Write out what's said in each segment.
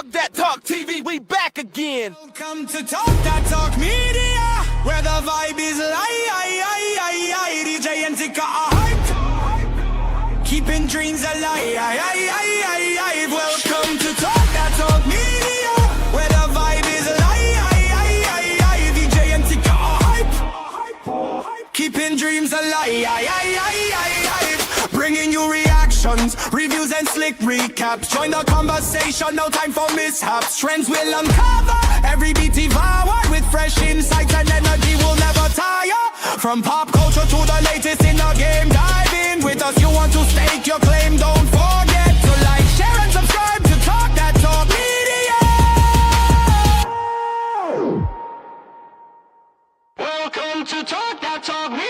Talk That Talk TV, we back again. Welcome to Talk That Talk Media, where the vibe is live. DJ and Tika are hyped, keeping dreams alive. Welcome to Talk That Talk Media, where the vibe is live. DJ and Tika are hyped, keeping dreams alive. Bringing you reactions, reviews and slick recaps. Join the conversation, no time for mishaps. Trends will uncover, every beat devoured with fresh insights and energy will never tire. From pop culture to the latest in the game, dive in with us. You want to stake your claim, don't forget to like, share and subscribe to Talk That Talk Media. Welcome to Talk That Talk Media.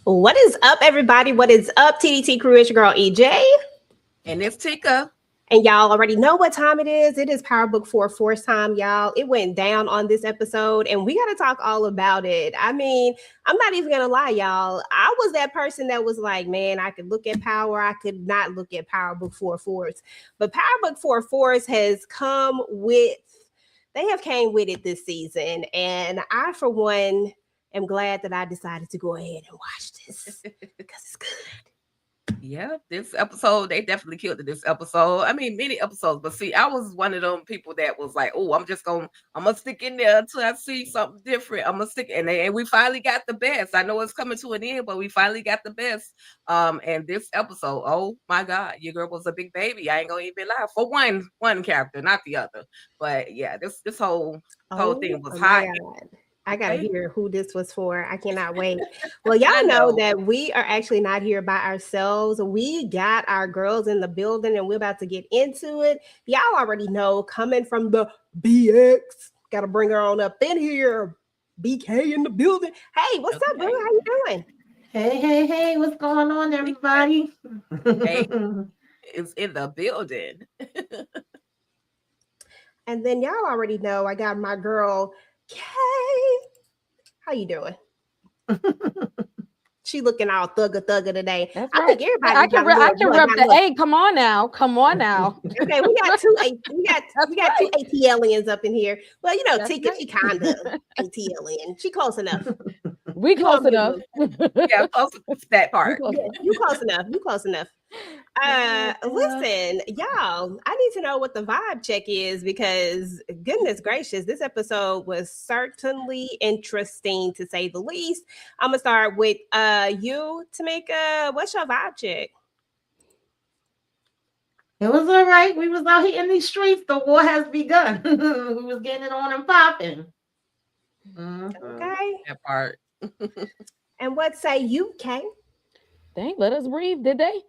What is up, everybody? What is up, TDT crew? It's your girl, EJ. And it's Tika. And y'all already know what time it is. It is Power Book 4 time, y'all. It went down on this episode, and we got to talk all about it. I mean, I'm not even going to lie, y'all. I was that person that was like, man, I could look at Power. I could not look at Power Book 4. But Power Book 4 has come with, they have came with it this season. And I, for one, am glad that I decided to go ahead and watch this because it's good. Yeah, this episode, they definitely killed it this episode. I mean, many episodes, but see, I was one of them people that was like, oh, I'm gonna stick in there until I see something different. I'm gonna stick, and we finally got the best. I know it's coming to an end, but we finally got the best. And this episode, oh my God, your girl was a big baby. I ain't gonna even lie for one character, not the other. But yeah, this whole thing was hot. I gotta hear who this was for. I cannot wait. Well, y'all know that we are actually not here by ourselves. We got our girls in the building and we're about to get into it. Y'all already know, coming from the BX, gotta bring her on up in here. BK in the building. Hey, what's up, boo? How you doing? Hey, what's going on, everybody? Hey, it's in the building. And then y'all already know I got my girl Kay, how you doing? She looking all thugger today. That's I right. think everybody. I can rep the A. Come on now. Okay, we got two ATLians up in here. Well, you know, Tika, she kind of ATLian. She close enough. We close enough. Yeah, close to that part. You close enough. Listen, y'all, I need to know what the vibe check is because goodness gracious, this episode was certainly interesting to say the least. I'm gonna start with you, Tamika. What's your vibe check? It was all right. We was out here in these streets. The war has begun. We was getting it on and popping. Okay. That part. And what say you, Kay? Dang, let us breathe, did they?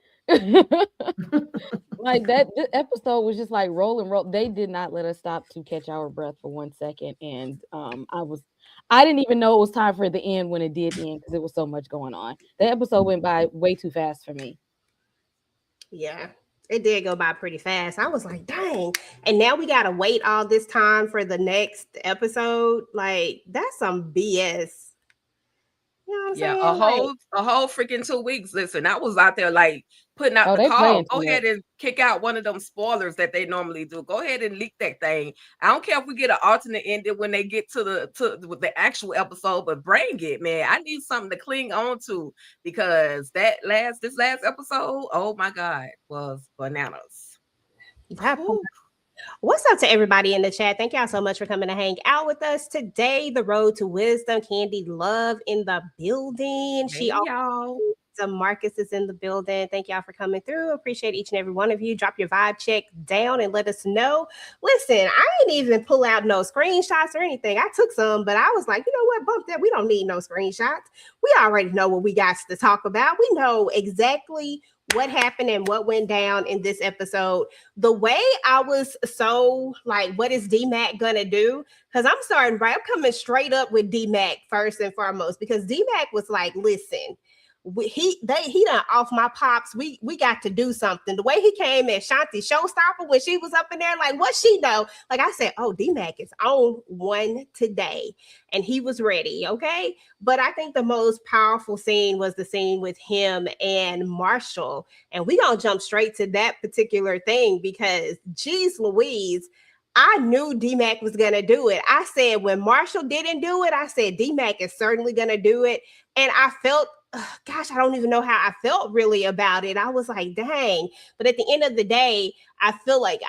Like that this episode was just like roll. They did not let us stop to catch our breath for 1 second. And I didn't even know it was time for the end when it did end because there was so much going on. The episode went by way too fast for me. Yeah, it did go by pretty fast. I was like, dang. And now we gotta wait all this time for the next episode. Like, that's some BS. You know what I'm saying? A whole freaking 2 weeks. Listen, I was out there like putting out the call. Go ahead and kick out one of them spoilers that they normally do. Go ahead and leak that thing. I don't care if we get an alternate ending when they get to the actual episode, but bring it, man. I need something to cling on to because this last episode, oh my God, was bananas. What's up to everybody in the chat? Thank y'all so much for coming to hang out with us today. The Road to Wisdom, Candy Love in the building. Hey, y'all. Marcus is in the building. Thank y'all for coming through. Appreciate each and every one of you. Drop your vibe check down and let us know. Listen, I ain't even pull out no screenshots or anything. I took some, but I was like, you know what? Bump that. We don't need no screenshots. We already know what we got to talk about. We know exactly what happened and what went down in this episode. The way I was so like, what is D-Mac gonna do? Because I'm coming straight up with D-Mac first and foremost, because D-Mac was like, listen, he done off my pops. We got to do something. The way he came at Shanti Showstopper when she was up in there, like what she know? Like I said, oh, D-Mac is on one today, and he was ready. Okay, but I think the most powerful scene was the scene with him and Marshall, and we gonna jump straight to that particular thing because, geez, Louise. I knew D-Mac was going to do it. I said when Marshall didn't do it, I said D-Mac is certainly going to do it. And I felt, gosh, I don't even know how I felt really about it. I was like, dang. But at the end of the day, I feel like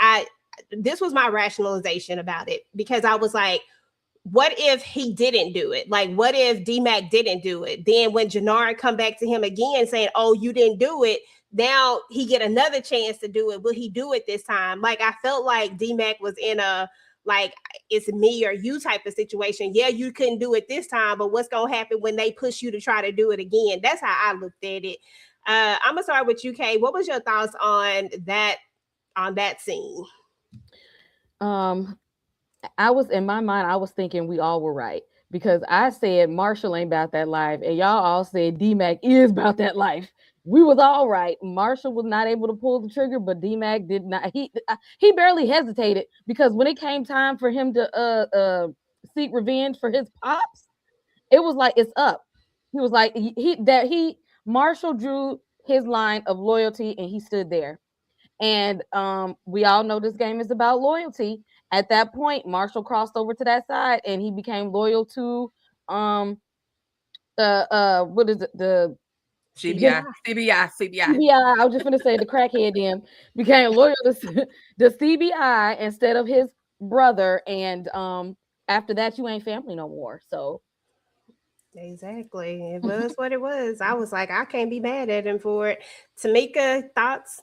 this was my rationalization about it because I was like, what if he didn't do it? Like, what if D-Mac didn't do it? Then when Jannard come back to him again saying, oh, you didn't do it, now he get another chance to do it. Will he do it this time? Like, I felt like D-Mac was in a, like, it's me or you type of situation. Yeah, you couldn't do it this time, but what's going to happen when they push you to try to do it again? That's how I looked at it. I'm going to start with you, Kay. What was your thoughts on that scene? I was, in my mind, I was thinking we all were right because I said Marshall ain't about that life, and y'all all said D-Mac is about that life. We was all right. Marshall was not able to pull the trigger, but D-Mac did not. He barely hesitated because when it came time for him to seek revenge for his pops, it was like it's up. He was like Marshall drew his line of loyalty and he stood there. And we all know this game is about loyalty. At that point, Marshall crossed over to that side and he became loyal to what is it? The CBI. I was just going to say the crackhead then became loyal to the CBI instead of his brother. And after that, you ain't family no more. So exactly, it was what it was. I was like, I can't be mad at him for it. Tamika, thoughts?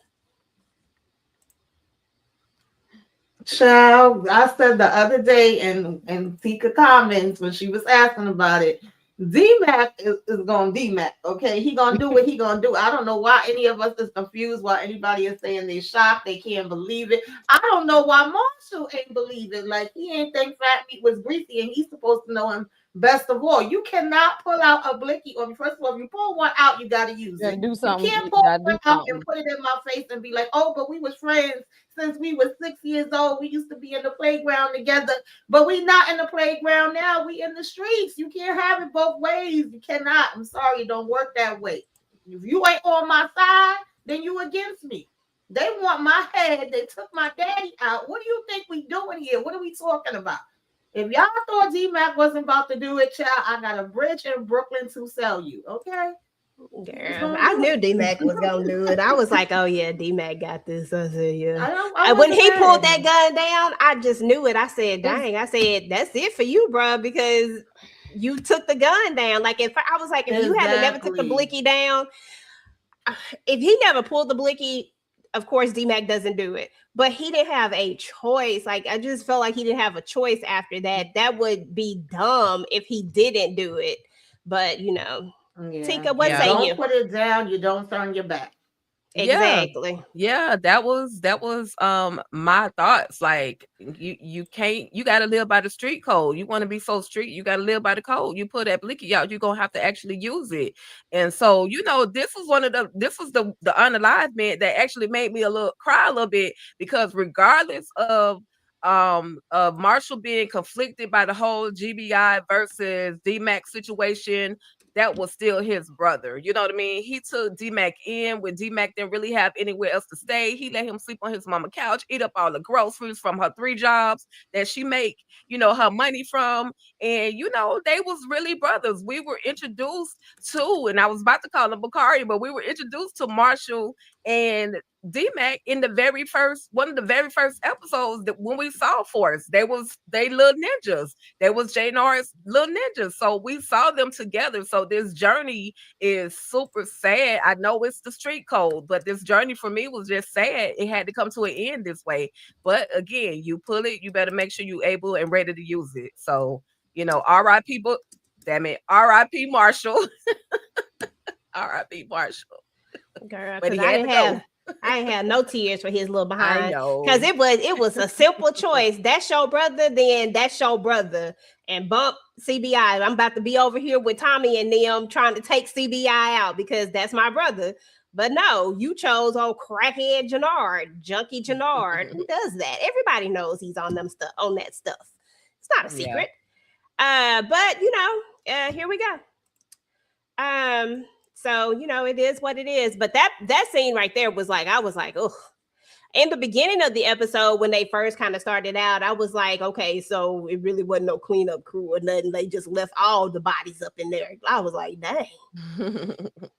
Child, I said the other day in Tika comments when she was asking about it, D-Mac is going to D-Mac, okay? He going to do what he going to do. I don't know why any of us is confused, why anybody is saying they shocked, they can't believe it. I don't know why Marshall ain't believe it. Like, he ain't think Fat Meat was greasy, and he's supposed to know him best of all. You cannot pull out a blicky. Or first of all, if you pull one out, you got to use it. Do something. You can't pull one out and put it in my face and be like, oh, but we was friends since we were 6 years old. We used to be in the playground together, but we not in the playground now. We in the streets. You can't have it both ways. You cannot. I'm sorry, it don't work that way. If you ain't on my side, then you against me. They want my head. They took my daddy out. What do you think we doing here? What are we talking about? If y'all thought D-Mac wasn't about to do it, child, I got a bridge in Brooklyn to sell you, okay? Girl, I knew D-Mac was gonna do it. I was like, oh yeah, D-Mac got this. I said, yeah. When he pulled that gun down, I just knew it. I said, dang, I said, that's it for you, bro, because you took the gun down. Like if you haven't never took the blicky down, if he never pulled the blicky, of course D-Mac doesn't do it. But he didn't have a choice. Like I just felt like he didn't have a choice after that. That would be dumb if he didn't do it. But Tika, what say you? Don't put it down. You don't turn your back. Exactly. Yeah, that was my thoughts. Like you got to live by the street code. You want to be so street, you got to live by the code. You put that blicky out, you're gonna have to actually use it. And so this was the unalive man that actually made me cry a little bit, because regardless of Marshall being conflicted by the whole GBI versus D-Mac situation, that was still his brother. You know what I mean? He took D-Mac in when D-Mac didn't really have anywhere else to stay. He let him sleep on his mama's couch, eat up all the groceries from her 3 jobs that she make, her money from. And, they was really brothers. We were introduced to, and I was about to call him Bakari, but we were introduced to Marshall and D-Mac in one of the very first episodes that when we saw Force, they little ninjas. They was Jannard's little ninjas. So we saw them together. So this journey is super sad. I know it's the street code, but this journey for me was just sad. It had to come to an end this way. But again, you pull it, you better make sure you're able and ready to use it. So, R.I.P. R.I.P. Marshall. R.I.P. Marshall. Girl, because I I ain't had no tears for his little I behind know. because it was a simple choice. That's your brother, then that's your brother. And bump CBI. I'm about to be over here with Tommy and them trying to take CBI out because that's my brother. But no, you chose old crackhead Jannard, junkie Jannard. Who does that? Everybody knows he's on that stuff. It's not a Yeah. secret. But here we go. So it is what it is. But that scene right there was like, I was like, oh. In the beginning of the episode, when they first kind of started out, I was like, okay, so it really wasn't no cleanup crew or nothing. They just left all the bodies up in there. I was like, dang.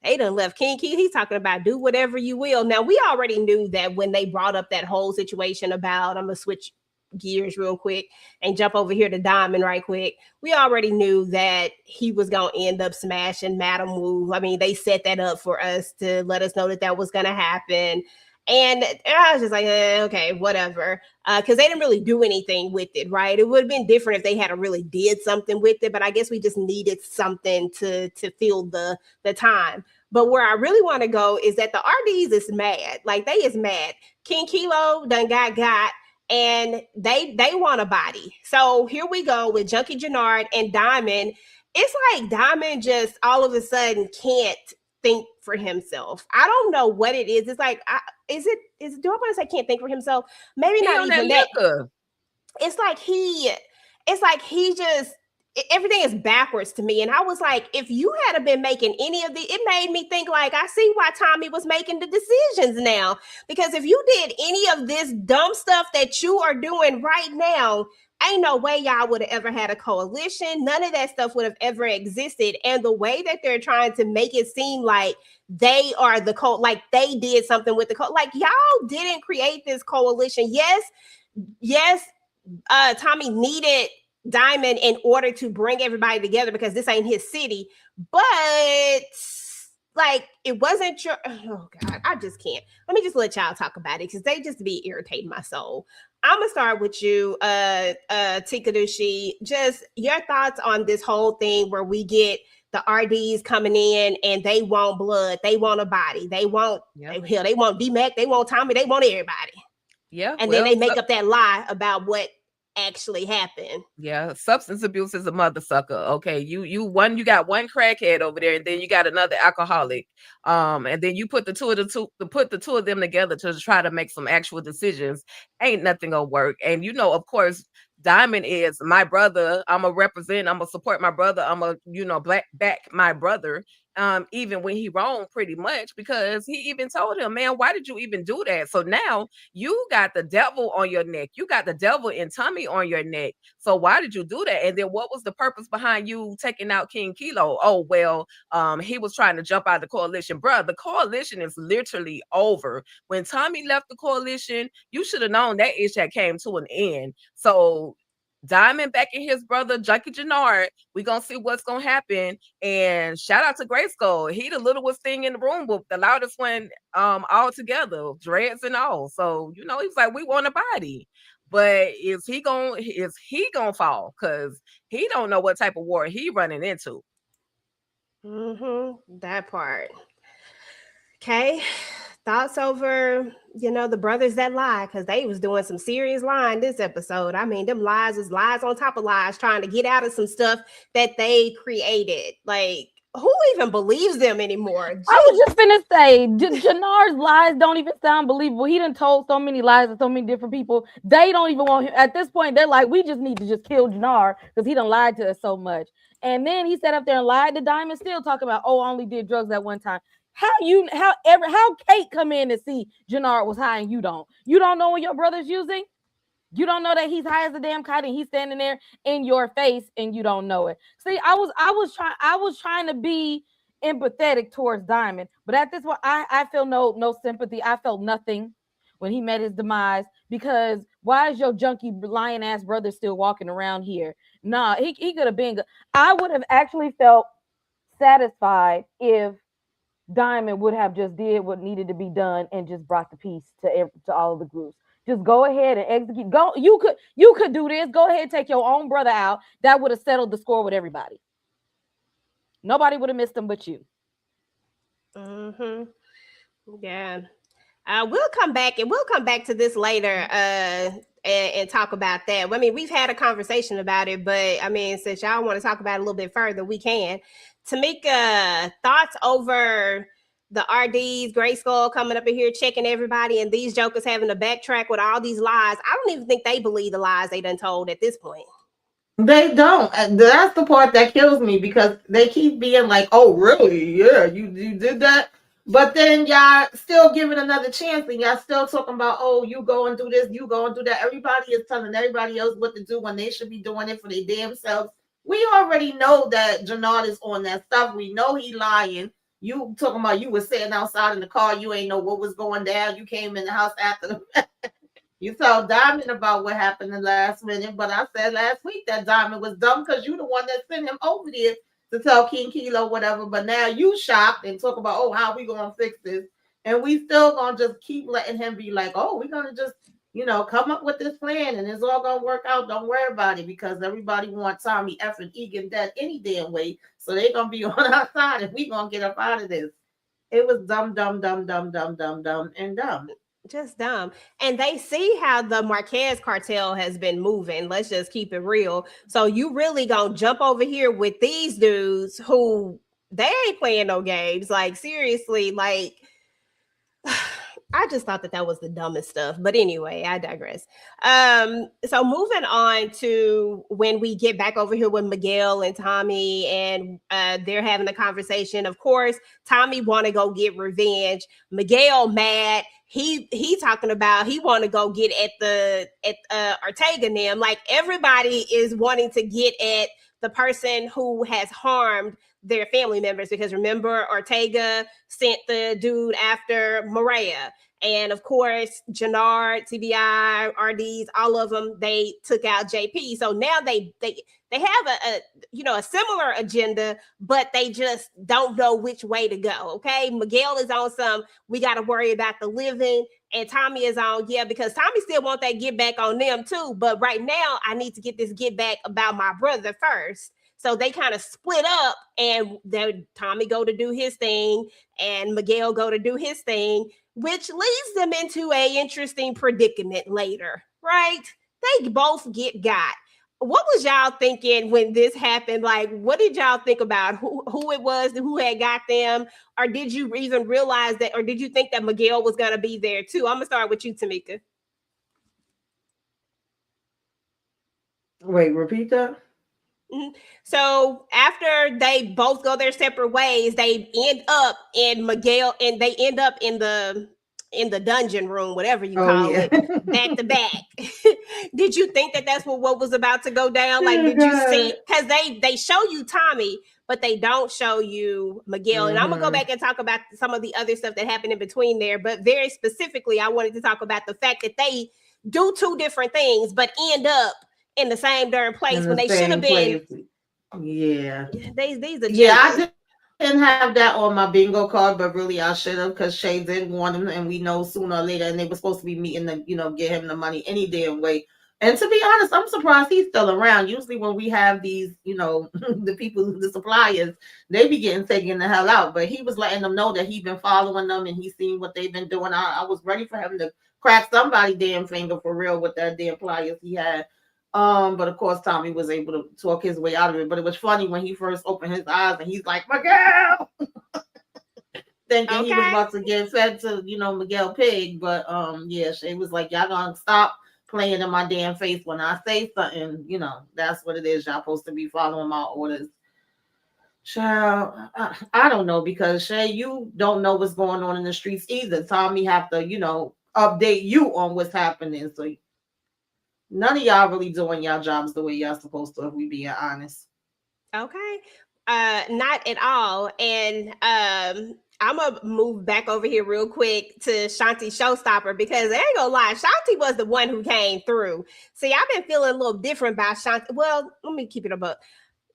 They done left King Key. He's talking about do whatever you will. Now, we already knew that when they brought up that whole situation about, I'm going to switch gears real quick and jump over here to Diamond right quick. We already knew that he was going to end up smashing Madam Wu. I mean, they set that up for us to let us know that was going to happen. And I was just like, okay, whatever. Because they didn't really do anything with it, right? It would have been different if they had really did something with it, but I guess we just needed something to fill the time. But where I really want to go is that the RDs is mad. Like, they is mad. King Kilo done got, and they want a body. So here we go with Junkie Jannard and Diamond. It's like Diamond just all of a sudden can't think for himself. I don't know what it is. It's like, do I want to say can't think for himself? Maybe not even that. It's like he just, everything is backwards to me. And I was like, if you had been making any of it made me think like, I see why Tommy was making the decisions now. Because if you did any of this dumb stuff that you are doing right now, ain't no way y'all would have ever had a coalition. None of that stuff would have ever existed. And the way that they're trying to make it seem like they are the like they did something with the like y'all didn't create this coalition. Yes, Tommy needed Diamond in order to bring everybody together because this ain't his city. But like, it wasn't your, oh God, I just can't. Let me just let y'all talk about it because they just be irritating my soul. I'm gonna start with you, Tikadushi. Just your thoughts on this whole thing where we get the RDs coming in and they want blood, they want a body, they want they want D-Mac, they want Tommy, they want everybody. Yeah, and then they make up that lie about what actually happened. Yeah, substance abuse is a mother sucker. Okay, you got one crackhead over there, and then you got another alcoholic. And then you put the two of them together to try to make some actual decisions. Ain't nothing gonna work. And of course, Diamond is my brother. I'm a represent. I'm gonna support my brother. I'm a back my brother. Even when he wrong, pretty much, because he even told him, man, why did you even do that? So now you got the devil on your neck. You got the devil and Tommy on your neck. So why did you do that? And then what was the purpose behind you taking out King Kilo? Oh, well, he was trying to jump out of the coalition. Bruh, the coalition is literally over. When Tommy left the coalition, you should have known that ish had came to an end. So Diamond back in his brother Junkie Jannard, we gonna see what's gonna happen. And shout out to Grayskull. He the littlest thing in the room, but the loudest one all together, dreads and all. So he was like, we want a body. But is he gonna fall? Because he don't know what type of war he running into. That part. Okay. Thoughts over, the brothers that lie, because they was doing some serious lying this episode. I mean, them lies was lies on top of lies, trying to get out of some stuff that they created. Like, who even believes them anymore? Jeez. I was just finna say, Jannard's lies don't even sound believable. He done told so many lies to so many different people. They don't even want him. At this point, they're like, we just need to just kill Jannard because he done lied to us so much. And then he sat up there and lied to Diamond, still talking about, oh, I only did drugs at one time. How Kate come in and see Jannard was high and you don't know what your brother's using? You don't know that he's high as a damn kite and he's standing there in your face and you don't know it. See, I was trying to be empathetic towards Diamond, but at this point, I feel no sympathy. I felt nothing when he met his demise, because why is your junkie lying ass brother still walking around here? Nah, he could have been good. I would have actually felt satisfied if Diamond would have just did what needed to be done and just brought the peace to all of the groups. Just go ahead and execute. Go. You could do this. Go ahead and take your own brother out. That would have settled the score with everybody. Nobody would have missed him but you. Yeah. We'll come back to this later and talk about that. I mean, we've had a conversation about it, but I mean, since y'all want to talk about it a little bit further, we can. Tamika, thoughts over the RDs, Gray Skull coming up in here checking everybody, and these jokers having to backtrack with all these lies. I don't even think they believe the lies they done told at this point. They don't. And that's the part that kills me because they keep being like, "Oh, really? Yeah, you did that." But then y'all still giving another chance, and y'all still talking about, "Oh, you go and do this, you go and do that." Everybody is telling everybody else what to do when they should be doing it for their damn selves. We already know that Jannard is on that stuff. We know he lying. You talking about you was sitting outside in the car, you ain't know what was going down. You came in the house after the You told Diamond about what happened the last minute, but I said last week that Diamond was dumb because you the one that sent him over there to tell King Kilo whatever. But now you shocked and talk about, oh, how we gonna fix this? And we still gonna just keep letting him be like, oh, we're gonna just, come up with this plan and it's all gonna work out. Don't worry about it because everybody wants Tommy effing Egan dead any damn way. So they gonna be on our side and we gonna get up out of this. It was dumb, and dumb. Just dumb. And they see how the Marquez cartel has been moving. Let's just keep it real. So you really gonna jump over here with these dudes who they ain't playing no games. Like seriously, like I just thought that was the dumbest stuff. But anyway, I digress. So moving on to when we get back over here with Miguel and Tommy, and they're having a conversation. Of course, Tommy want to go get revenge. Miguel mad. He talking about he want to go get at Ortega and them. Like everybody is wanting to get at the person who has harmed their family members, because remember Ortega sent the dude after Maria, and of course Jannard, TBI, RDs, all of them, they took out JP. So now they have a similar agenda, but they just don't know which way to go. Okay, Miguel is on some we got to worry about the living, and Tommy is on because Tommy still want that get back on them too, but right now I need to get this get back about my brother first. So they kind of split up, and then Tommy go to do his thing and Miguel go to do his thing, which leads them into a interesting predicament later, right? They both get got. What was y'all thinking when this happened? Like, what did y'all think about who it was, who had got them? Or did you even realize that, or did you think that Miguel was going to be there too? I'm going to start with you, Tamika. Wait, repeat that. Mm-hmm. So after they both go their separate ways, they end up in Miguel, and they end up in the dungeon room, whatever you call it, back to back. Did you think that that's what was about to go down? Like, did you see? Because they show you Tommy, but they don't show you Miguel. Mm-hmm. And I'm gonna go back and talk about some of the other stuff that happened in between there. But very specifically, I wanted to talk about the fact that they do two different things, but end up in the same darn place when they should have been. Yeah. These are I didn't have that on my bingo card, but really I should have, because Shay did want him, and we know sooner or later, and they were supposed to be meeting to get him the money any damn way. And to be honest, I'm surprised he's still around. Usually when we have these, the people, the suppliers, they be getting taken the hell out. But he was letting them know that he's been following them and he's seen what they've been doing. I was ready for him to crack somebody damn finger for real with that damn pliers he had. But of course Tommy was able to talk his way out of it. But it was funny when he first opened his eyes and he's like, Miguel, thinking he was about to get fed to Miguel Pig. But Shay was like, y'all gonna stop playing in my damn face when I say something. That's what it is. Y'all supposed to be following my orders. Child, I don't know, because Shay, you don't know what's going on in the streets either. Tommy have to update you on what's happening. So none of y'all really doing y'all jobs the way y'all supposed to, if we being honest. Okay. Not at all. And I'm gonna move back over here real quick to Shanti Showstopper, because I ain't gonna lie, Shanti was the one who came through. See, I've been feeling a little different about Shanti. Well, let me keep it above.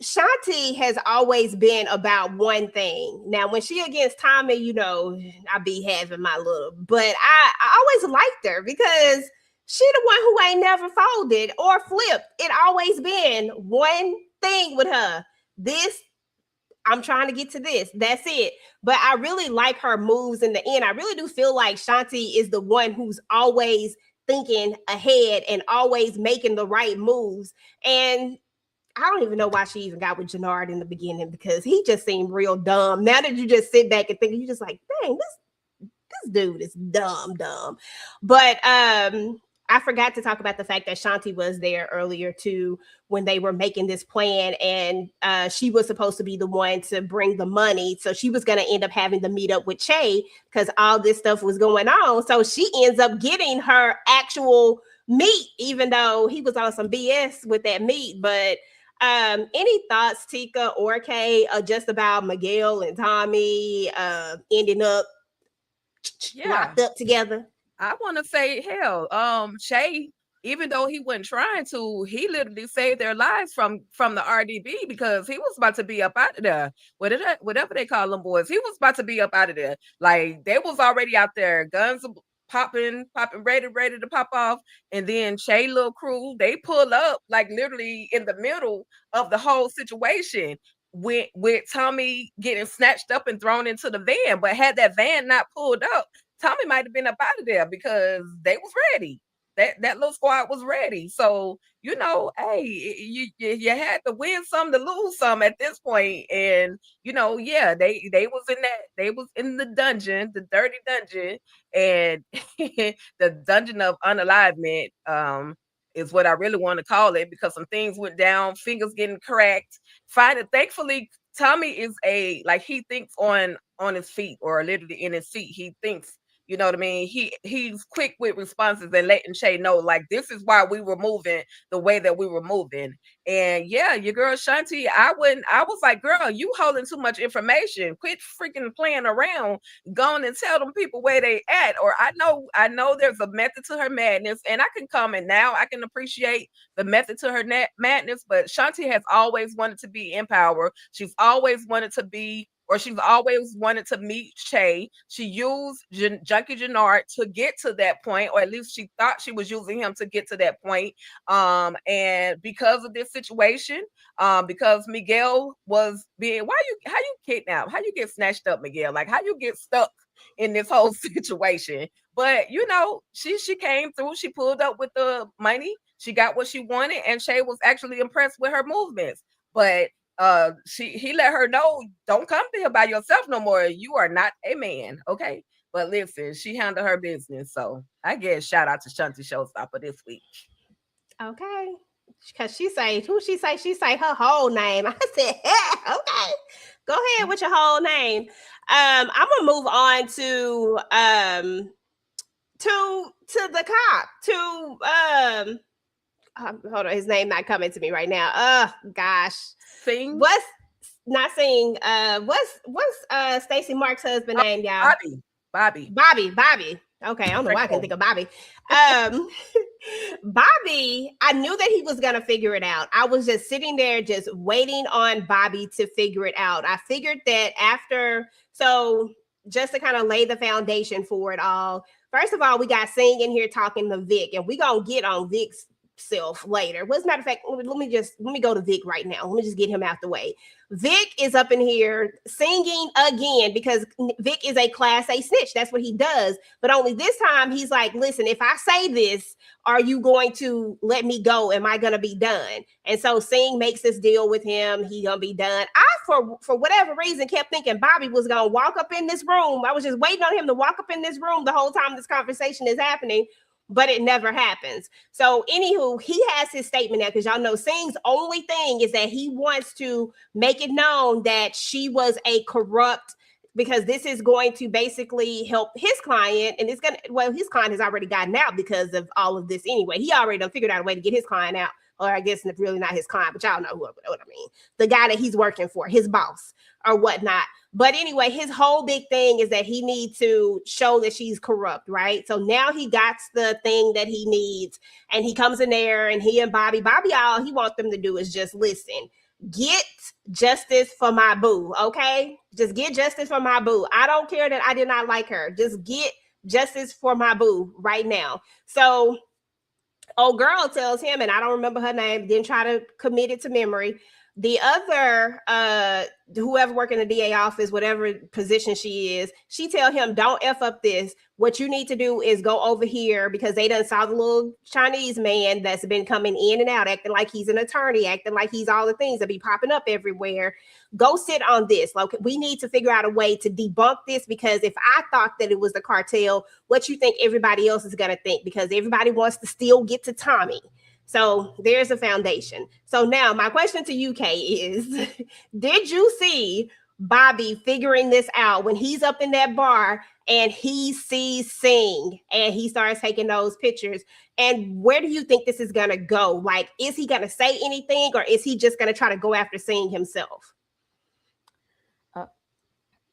Shanti has always been about one thing. Now, when she against Tommy, I be having my little, but I always liked her because she the one who ain't never folded or flipped. It always been one thing with her. This I'm trying to get to this. That's it. But I really like her moves in the end. I really do feel like Shanti is the one who's always thinking ahead and always making the right moves. And I don't even know why she even got with Jannard in the beginning, because he just seemed real dumb. Now that you just sit back and think, you're just like, dang, this dude is dumb. But I forgot to talk about the fact that Shanti was there earlier too when they were making this plan, and she was supposed to be the one to bring the money. So she was going to end up having to meet up with Che because all this stuff was going on. So she ends up getting her actual meat, even though he was on some BS with that meat. But any thoughts, Tika or Kay, just about Miguel and Tommy ending up locked up together? I want to say, hell, Che, even though he wasn't trying to, he literally saved their lives from the RDB, because he was about to be up out of there. Whatever they call them boys, he was about to be up out of there. Like, they was already out there, guns popping, ready to pop off. And then Che little crew, they pull up like literally in the middle of the whole situation, with Tommy getting snatched up and thrown into the van. But had that van not pulled up, Tommy might have been up out of there, because they was ready. That little squad was ready. So, you know, hey, you had to win some to lose some at this point. And, you know, yeah, they was in the dungeon, the dirty dungeon, and the dungeon of unalivement is what I really want to call it, because some things went down, fingers getting cracked. Thankfully, Tommy is he thinks on his feet, or literally in his seat. He thinks, you know what I mean? He's quick with responses and letting Che know, like, this is why we were moving the way that we were moving. And yeah, your girl Shanti, I was like, girl, you holding too much information. Quit freaking playing around. Go on and tell them people where they at. Or I know there's a method to her madness, and I can comment now. I can appreciate the method to her madness, but Shanti has always wanted to be in power. She's always wanted to be, or she's always wanted to meet Che. She used Junkie Jannard to get to that point, or at least she thought she was using him to get to that point. And because of this situation, because Miguel was being, how you kidnapped, how you get snatched up, Miguel? Like, how you get stuck in this whole situation? But, you know, she came through, she pulled up with the money, she got what she wanted, and Che was actually impressed with her movements. But he let her know, don't come to here by yourself no more. You are not a man, okay? But listen, she handled her business. So I guess shout out to Shanti Showstopper this week. Okay. Because she say her whole name. I said, yeah, okay. Go ahead with your whole name. I'm gonna move on to the cop, to hold on, his name not coming to me right now. Gosh. Sing. What's not Sing? What's Stacey Mark's husband name, y'all? Bobby. Okay, I don't know why I can think of Bobby. Bobby, I knew that he was gonna figure it out. I was just sitting there, just waiting on Bobby to figure it out. I figured that so just to kind of lay the foundation for it all. First of all, we got Sing in here talking to Vic, and we gonna get on Vic's self later. Well, as a matter of fact, let me go to Vic right now. Let me just get him out the way. Vic is up in here singing again, because Vic is a class A snitch. That's what he does. But only this time he's like, listen, if I say this, are you going to let me go? Am I going to be done? And so Sing makes this deal with him. He going to be done. I, for whatever reason, kept thinking Bobby was going to walk up in this room. I was just waiting on him to walk up in this room the whole time this conversation is happening, but it never happens. So anywho, he has his statement now, because y'all know Sing's only thing is that he wants to make it known that she was a corrupt, because this is going to basically help his client, and his client has already gotten out because of all of this anyway. He already done figured out a way to get his client out, or I guess it's really not his client, but y'all know what I mean. The guy that he's working for, his boss or whatnot. But anyway, his whole big thing is that he needs to show that she's corrupt, right? So now he got the thing that he needs, and he comes in there, and he and Bobby, all he wants them to do is just listen, get justice for my boo, okay? Just get justice for my boo. I don't care that I did not like her. Just get justice for my boo right now. So old girl tells him, and I don't remember her name, didn't try to commit it to memory, The other, whoever working in the DA office, whatever position she is, she tell him, don't F up this. What you need to do is go over here because they done saw the little Chinese man that's been coming in and out, acting like he's an attorney, acting like he's all the things that be popping up everywhere. Go sit on this. Like, we need to figure out a way to debunk this, because if I thought that it was the cartel, what you think everybody else is going to think? Because everybody wants to still get to Tommy. So there's a foundation. So now my question to you, Kay, is did you see Bobby figuring this out when he's up in that bar and he sees Singh and he starts taking those pictures? And where do you think this is going to go? Like, is he going to say anything, or is he just going to try to go after Singh himself?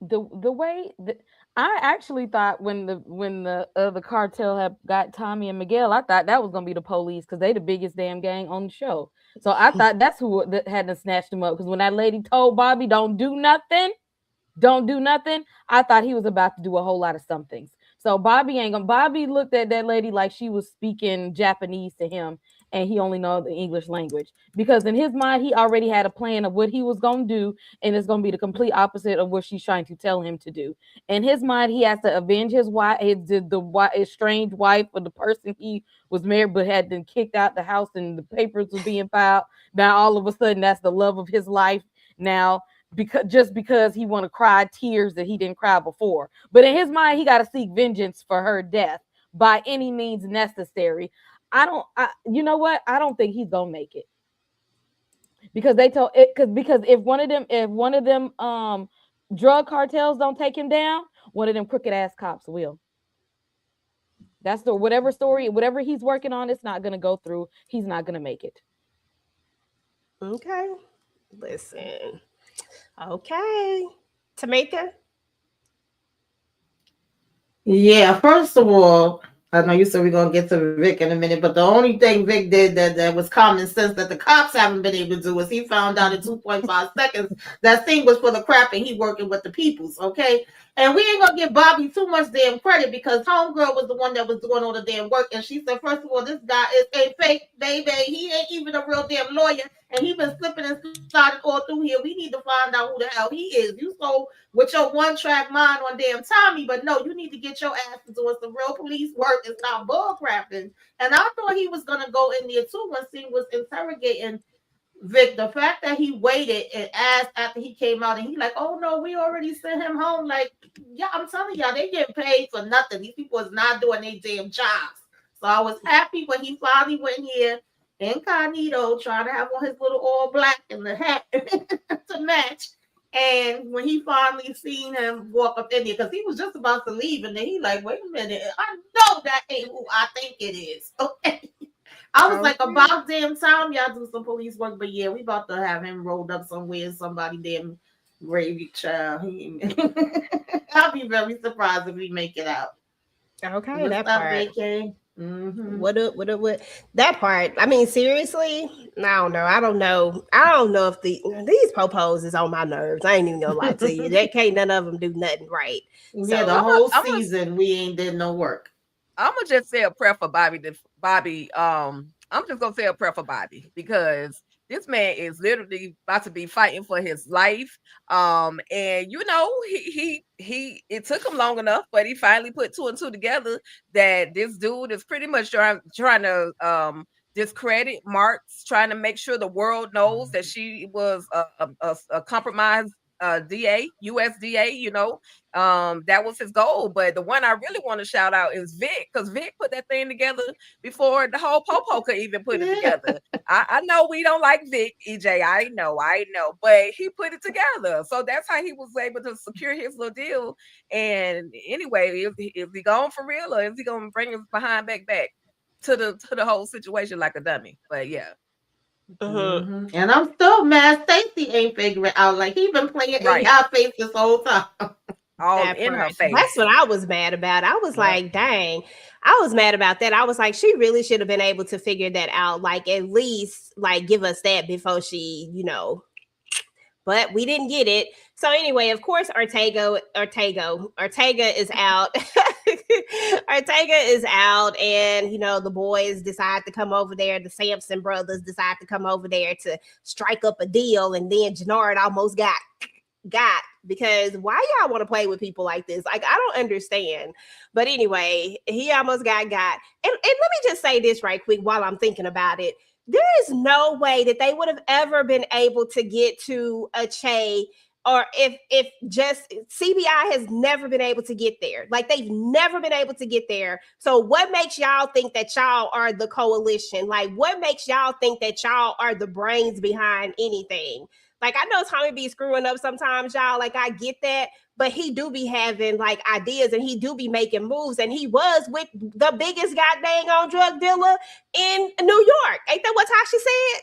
The way that I actually thought when the cartel had got Tommy and Miguel, I thought that was gonna be the police, because they the biggest damn gang on the show. So I thought that's who that had to snatch them up. Because when that lady told Bobby, don't do nothing, I thought he was about to do a whole lot of somethings. So Bobby looked at that lady like she was speaking Japanese to him, and he only knows the English language, because in his mind, he already had a plan of what he was going to do, and it's going to be the complete opposite of what she's trying to tell him to do. In his mind, he has to avenge his wife, the estranged wife of the person he was married but had been kicked out the house, and the papers were being filed. Now, all of a sudden, that's the love of his life now, because he want to cry tears that he didn't cry before. But in his mind, he got to seek vengeance for her death by any means necessary. You know what? I don't think he's gonna make it, because they told it because if one of them drug cartels don't take him down, one of them crooked ass cops will. That's whatever he's working on, it's not gonna go through. He's not gonna make it. Okay, listen. Okay, Tamika. Yeah, first of all, I know you said we're gonna get to Vic in a minute, but the only thing Vic did that was common sense that the cops haven't been able to do is he found out in 2.5 seconds that thing was for the crap and he working with the peoples, okay? And we ain't gonna give Bobby too much damn credit, because homegirl was the one that was doing all the damn work, and she said, first of all, this guy is a fake baby. He ain't even a real damn lawyer, and he been slipping and sliding all through here. We need to find out who the hell he is. You so with your one-track mind on damn Tommy, but no, you need to get your ass to doing some real police work and stop bull crapping. And I thought he was gonna go in there too when he was interrogating Vic. The fact that he waited and asked after he came out, and he like, oh no, we already sent him home. Like, yeah, I'm telling y'all, they getting paid for nothing. These people is not doing their damn jobs. So I was happy when he finally went here incognito, trying to have on his little all black and the hat to match. And when he finally seen him walk up in there, because he was just about to leave, and then he like, wait a minute, I know that ain't who I think it is. Okay. I was like, about damn time y'all do some police work, but yeah, we about to have him rolled up somewhere, somebody damn gravy child. I'll be very surprised if we make it out. Okay, that part. Mm-hmm. What that part? I mean, seriously, I don't know if these popos is on my nerves. I ain't even gonna lie to you. That can't none of them do nothing right. Yeah, So, the whole season we ain't did no work. I'm gonna just say a prayer for Bobby. I'm just gonna say a prayer for Bobby, because this man is literally about to be fighting for his life. And you know, he it took him long enough, but he finally put two and two together that this dude is pretty much trying to discredit Marks, trying to make sure the world knows that she was a compromised USDA, you know. That was his goal. But the one I really want to shout out is Vic, because Vic put that thing together before the whole Popo could even put it together. I know we don't like Vic, EJ. I know, but he put it together. So that's how he was able to secure his little deal. And anyway, is he going for real, or is he gonna bring his behind back to the whole situation like a dummy? But yeah. Mm-hmm. And I'm still mad Stacey ain't figuring out. Like, he been playing in our face this whole time. All in her face. That's what I was mad about. I was like, dang, I was mad about that. I was like, she really should have been able to figure that out. Like, at least like give us that before she, you know. But we didn't get it. So anyway, of course, Ortega is out. Ortega is out, and the boys decide to come over there. The Sampson brothers decide to come over there to strike up a deal, and then Jannard almost got because why y'all want to play with people like this? Like, I don't understand. But anyway, he almost got. And let me just say this right quick while I'm thinking about it. There is no way that they would have ever been able to get to a Che, or if just CBI has never been able to get there. Like, they've never been able to get there. So what makes y'all think that y'all are the coalition? Like, what makes y'all think that y'all are the brains behind anything? Like, I know Tommy be screwing up sometimes, y'all. Like, I get that. But he do be having, like, ideas, and he do be making moves. And he was with the biggest goddamn on drug dealer in New York. Ain't that what Tasha said?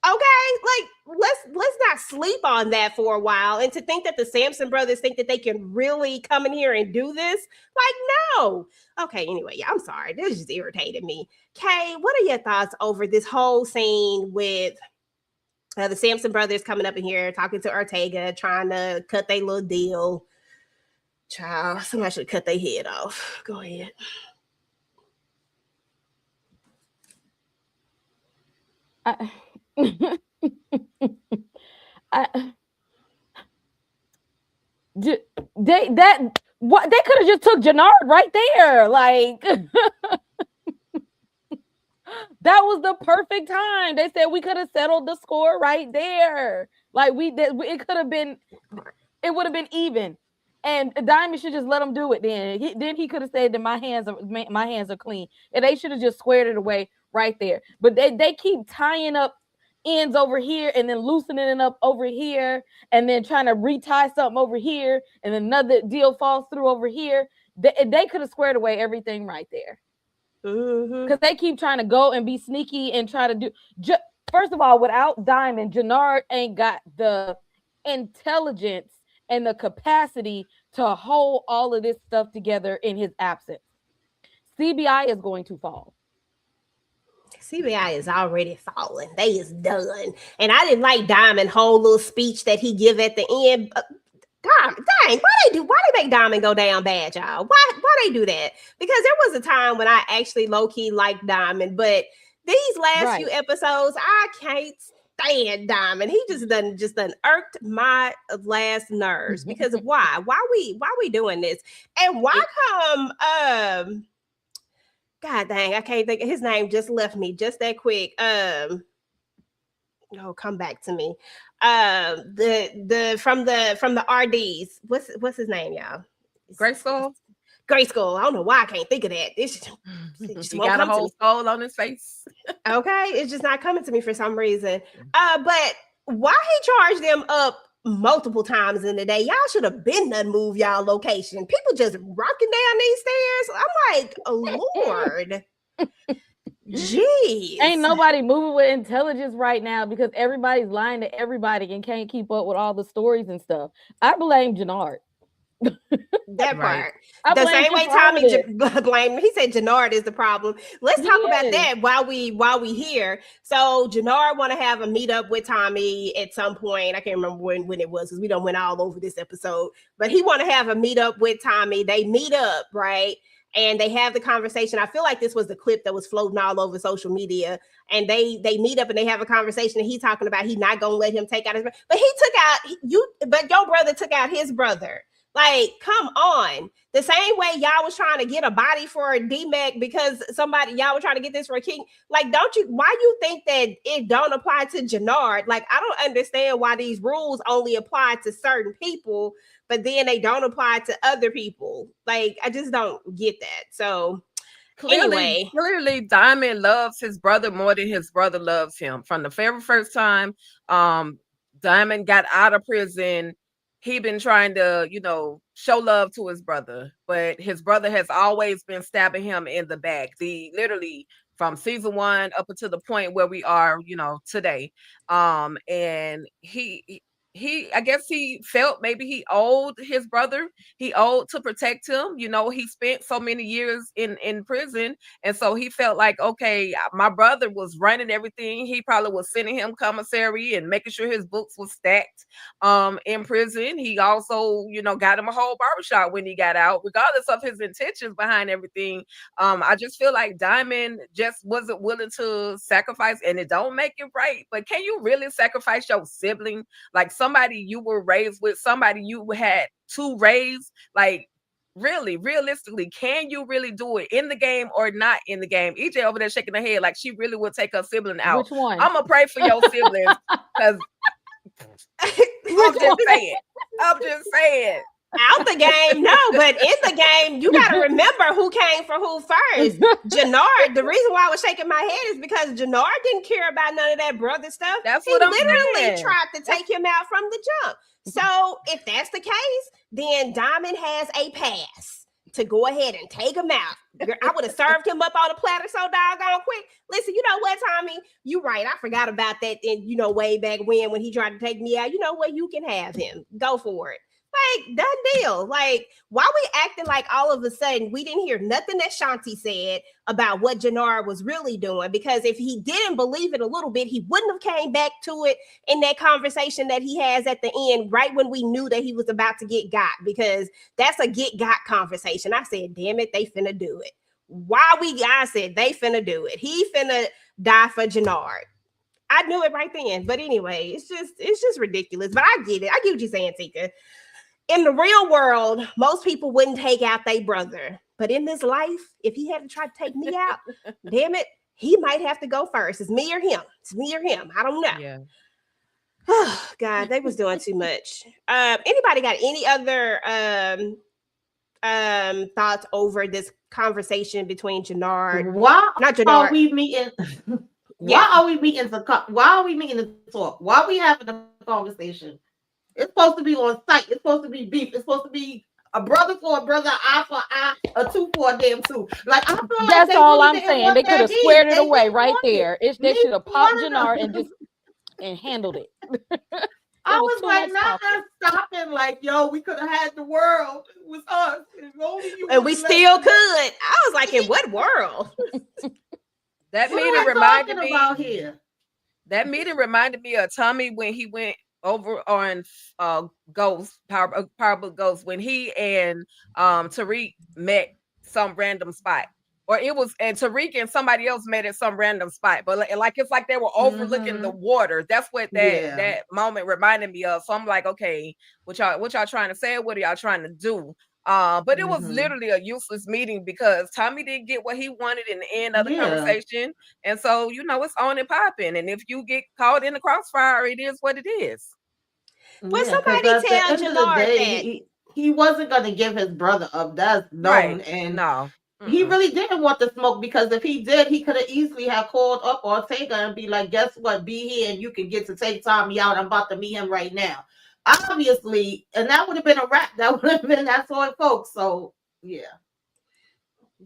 Okay, like, let's not sleep on that for a while. And to think that the Sampson brothers think that they can really come in here and do this, like, no. Okay, anyway, yeah, I'm sorry. This just irritated me. Kay, what are your thoughts over this whole scene with the Sampson brothers coming up in here, talking to Ortega, trying to cut their little deal? Child, somebody should cut their head off. Go ahead. They could have just took Jannard right there. Like, that was the perfect time. They said we could have settled the score right there. Like, it could have been, it would have been even. And Diamond should just let him do it. Then he could have said that my hands are clean, and they should have just squared it away right there. But they keep tying up ends over here and then loosening it up over here, and then trying to retie something over here, and another deal falls through over here. They could have squared away everything right there. Because they keep trying to go and be sneaky and try to do. First of all, without Diamond, Jannard ain't got the intelligence and the capacity to hold all of this stuff together in his absence. CBI is going to fall. CBI is already falling. They is done. And I didn't like Diamond whole little speech that he give at the end. Dang, why they make Diamond go down bad, y'all? Why they do that? Because there was a time when I actually low-key liked Diamond, but these last few episodes, I can't stand Diamond. He just done irked my last nerves. Because why we doing this? And why come God dang, I can't think. His name just left me just that quick. Come back to me. The from the RDs. What's his name, y'all? Grayskull. Grayskull. I don't know why I can't think of that. It just he got a whole skull on his face. Okay, it's just not coming to me for some reason. But why he charged them up multiple times in the day? Y'all should have been done move y'all location. People just rocking down these stairs. I'm like, oh, Lord. Jeez. Ain't nobody moving with intelligence right now because everybody's lying to everybody and can't keep up with all the stories and stuff. I blame Jannard. That part. The same way Tommy blamed. He said Jannard is the problem. Let's talk about that while we here. So Jannard want to have a meetup with Tommy at some point. I can't remember when it was because we don't went all over this episode. But he want to have a meetup with Tommy. They meet up, right? And they have the conversation. I feel like this was the clip that was floating all over social media. And they meet up and they have a conversation. And he's talking about he's not gonna let him take out his brother. But he took out but your brother took out his brother. Like, come on. The same way y'all was trying to get a body for D-Mac because y'all were trying to get this for a king. Like, why you think that it don't apply to Jannard? Like, I don't understand why these rules only apply to certain people, but then they don't apply to other people. Like, I just don't get that. So clearly Diamond loves his brother more than his brother loves him. From the very first time Diamond got out of prison, he been trying to, show love to his brother, but his brother has always been stabbing him in the back. Literally from season 1 up until the point where we are, today. And I guess he felt maybe he owed his brother. He owed to protect him. You know, he spent so many years in prison, and so he felt like, okay, my brother was running everything. He probably was sending him commissary and making sure his books were stacked in prison. He also, you know, got him a whole barbershop when he got out, regardless of his intentions behind everything. I just feel like Diamond just wasn't willing to sacrifice, and it don't make it right. But can you really sacrifice your sibling? Like somebody you were raised with, somebody you had to raise, like really, realistically, can you really do it in the game or not in the game? EJ over there shaking her head like she really would take her sibling out. Which one? I'm gonna pray for your siblings because I'm just saying. Out the game, no, but in the game, you got to remember who came for who first. Jannard. The reason why I was shaking my head is because Jannard didn't care about none of that brother stuff. That's he what I'm literally saying. tried to take him out from the jump. So if that's the case, then Diamond has a pass to go ahead and take him out. I would have served him up on a platter so doggone quick. Listen, you know what, Tommy? You right. I forgot about that. And you know, way back when he tried to take me out. You know what? You can have him. Go for it. Like, done deal. Like, why we acting like all of a sudden we didn't hear nothing that Shanti said about what Jannard was really doing? Because if he didn't believe it a little bit, he wouldn't have came back to it in that conversation that he has at the end, right when we knew that he was about to get got, because that's a get got conversation. I said, damn it, they finna do it. I said, they finna do it. He finna die for Jannard. I knew it right then. But anyway, it's just ridiculous. But I get it. I get what you're saying, Tika. In the real world, most people wouldn't take out their brother. But in this life, if he had to try to take me out, damn it, he might have to go first. It's me or him. It's me or him. I don't know. Yeah. Oh, God, they was doing too much. Anybody got any other thoughts over this conversation between Jannard? Why Not are Jannard. we meeting? Yeah. Why are we meeting to talk? Why are we having a conversation? It's supposed to be on site. It's supposed to be beef. It's supposed to be a brother for a brother, eye for eye, a two for a damn two. Like, I feel like That's all I'm didn't saying. want They could that have beef. squared it They away didn't right want it. there. They Neither should have popped one of Jannard them. and handled it. I was was too like, much not us stopping. Like, yo, we could have had the world. It was us. If only you And we would've let still us could. know. I was like, in what world? That What meeting are we reminded talking me. about here? That meeting reminded me of Tommy when he went over on Ghost, Powerbook Ghost, when he and Tariq met some random spot. Or it was, and Tariq and somebody else met at some random spot, but like it's like they were overlooking the water. That's what that moment reminded me of. So I'm like, okay, what y'all trying to say? What are y'all trying to do? But it was literally a useless meeting because Tommy didn't get what he wanted in the end of the conversation, and so you know it's on and popping. And if you get caught in the crossfire, it is what it is. Well, Yeah, somebody 'cause at the tell end of the Jannard day, that. he wasn't going to give his brother up. That's known. Right. And No. he really didn't want the smoke, because if he did, he could have easily have called up Ortega and be like, guess what? Be here and you can get to take Tommy out. I'm about to meet him right now. Obviously, and that would have been a wrap. That would have been that's all, folks. So yeah.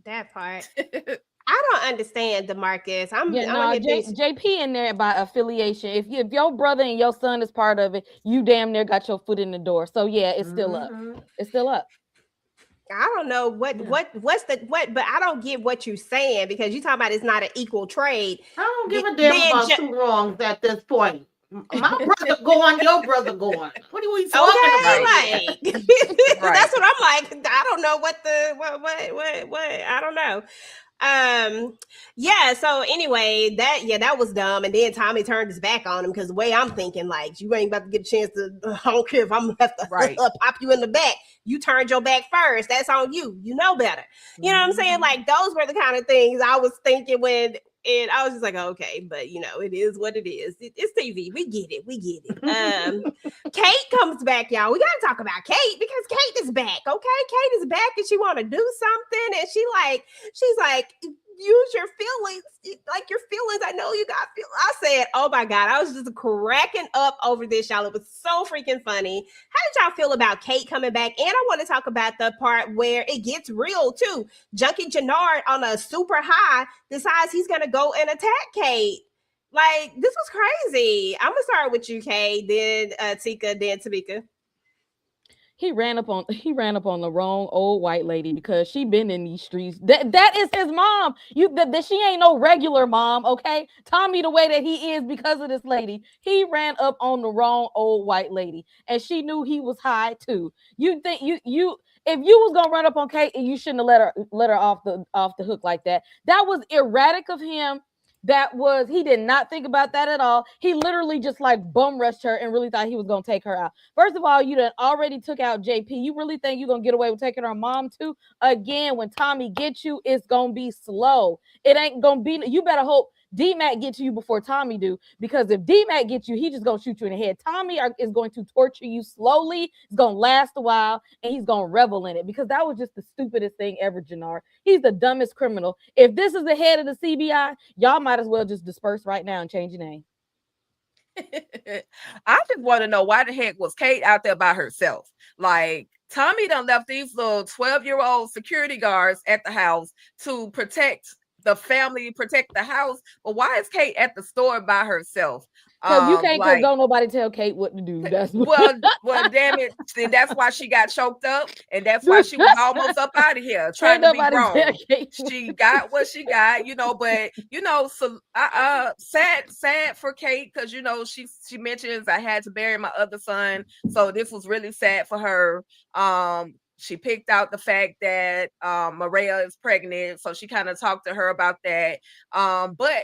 That part. I don't understand, DeMarcus. JP in there by affiliation. If your brother and your son is part of it, you damn near got your foot in the door. So yeah, it's still up. It's still up. I don't know but I don't get what you're saying, because you talking about it's not an equal trade. I don't give a damn about two wrongs at this point. My brother go on, your brother go on. What are we talking about? Like, that's what I'm like. I don't know what I don't know. Yeah, so anyway, that was dumb. And then Tommy turned his back on him, because the way I'm thinking, like, you ain't about to get a chance to, I don't care if I'm gonna have to pop you in the back. You turned your back first. That's on you. You know better. You know what I'm saying? Like, those were the kind of things I was thinking when, and I was just like, okay, but you know, it is what it is. It's TV. We get it. Kate comes back, y'all. We gotta talk about Kate, because Kate is back. Okay, Kate is back, and she want to do something, and she's like, use your feelings, like your feelings. I know you got feelings. I said, oh my God, I was just cracking up over this, y'all. It was so freaking funny. How did y'all feel about Kate coming back? And I want to talk about the part where it gets real too. Junkie Jannard on a super high decides he's gonna go and attack Kate. Like, this was crazy. I'm gonna start with you, Kay, then Tika, then Tamika. He ran up on the wrong old white lady because she been in these streets. That is his mom. That she ain't no regular mom, okay? Tommy the way that he is because of this lady. He ran up on the wrong old white lady, and she knew he was high too. You think you if you was gonna run up on Kate, you shouldn't have let her off the hook like that. That was erratic of him. He did not think about that at all. He literally just like bum rushed her and really thought he was gonna take her out. First of all, you done already took out JP. You really think you're gonna get away with taking her mom too? Again, when Tommy gets you, it's gonna be slow. It ain't gonna be. You better hope D-Mac get to you before Tommy do, because if D-Mac gets you, he just gonna shoot you in the head. Tommy is going to torture you slowly. It's gonna last a while, and he's gonna revel in it, because that was just the stupidest thing ever, Jannar. He's the dumbest criminal. If this is the head of the CBI, y'all might as well just disperse right now and change your name. I just want to know why the heck was Kate out there by herself? Like, Tommy done left these little 12-year-old security guards at the house to protect the family, protect the house. But why is Kate at the store by herself? Because you can't, because don't nobody tell Kate what to do. That's well, damn it. And that's why she got choked up, and that's why she was almost up out of here trying to be grown. She got what she got, but so sad for Kate, because she mentions, I had to bury my other son, so this was really sad for her. She picked out the fact that Maria is pregnant, so she kind of talked to her about that. But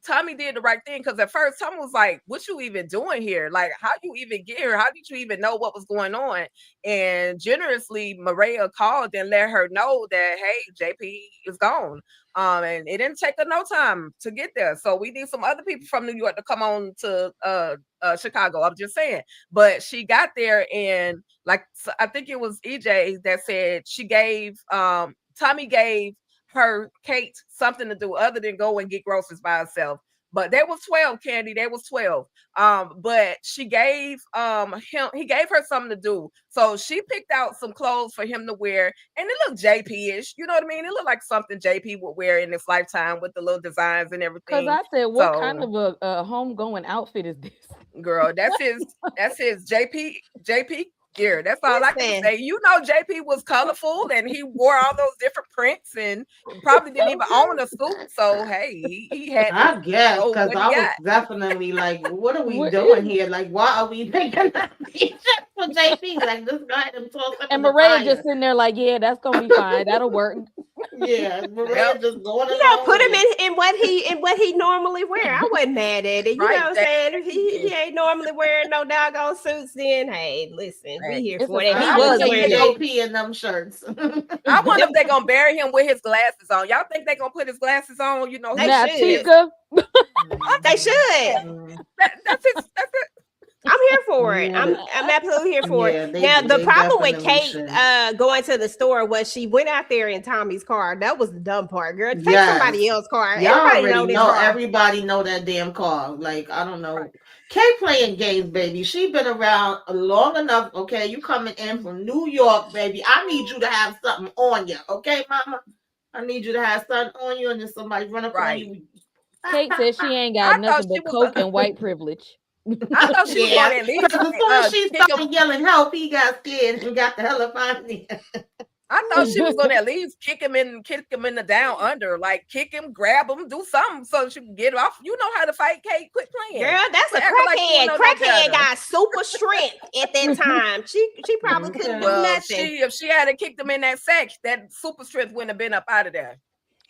Tommy did the right thing, because at first Tommy was like, what you even doing here? Like, how you even get here? How did you even know what was going on? And generously, Maria called and let her know that, hey, JP is gone. And it didn't take her no time to get there. So we need some other people from New York to come on to Chicago. I'm just saying. But she got there, and I think it was EJ that said Tommy gave her Kate something to do other than go and get groceries by herself. But there was 12, Candy. There was 12. But she gave he gave her something to do. So she picked out some clothes for him to wear, and it looked JP-ish. You know what I mean? It looked like something JP would wear in his lifetime with the little designs and everything. Because I said, what kind of a homegoing outfit is this? Girl, that's his JP gear. That's all I can say. JP was colorful, and he wore all those different prints, and probably didn't even own a suit. So hey, he had. I guess, because I was definitely like, "What are we doing here? Like, why are we making that for JP? Like, this guy and and Maria just sitting there like, yeah, that's gonna be fine. That'll work." Yeah, Maria just going along. Put him in what he normally wear. I wasn't mad at it. You know what I'm saying? If he ain't normally wearing no doggone suits, then hey, listen, we here for that. He was wearing JP in them shirts. I wonder if they're gonna bury him with his glasses on. Y'all think they're gonna put his glasses on? They should. They should. That's it. I'm here for it. I'm absolutely here for it. Now, the problem with Kate going to the store was she went out there in Tommy's car. That was the dumb part, girl. Take somebody else's car. Everybody know that damn car. Like, I don't know. Right. Kate playing games, baby. She been around long enough. Okay, you coming in from New York, baby. I need you to have something on you. Okay, mama? I need you to have something on you, and then somebody run up on you. Kate says she ain't got nothing but coke and white privilege. I thought she was going to at least. As soon as she started yelling help, he got scared and got the hell up out of there. I thought she was going to at least kick him in the down under, like kick him, grab him, do something so she can get off. You know how to fight, Kate. Quit playing. Girl, that's a crackhead. Crackhead got super strength at that time. She probably couldn't do nothing. If she had kicked him in that sack, that super strength wouldn't have been up out of there.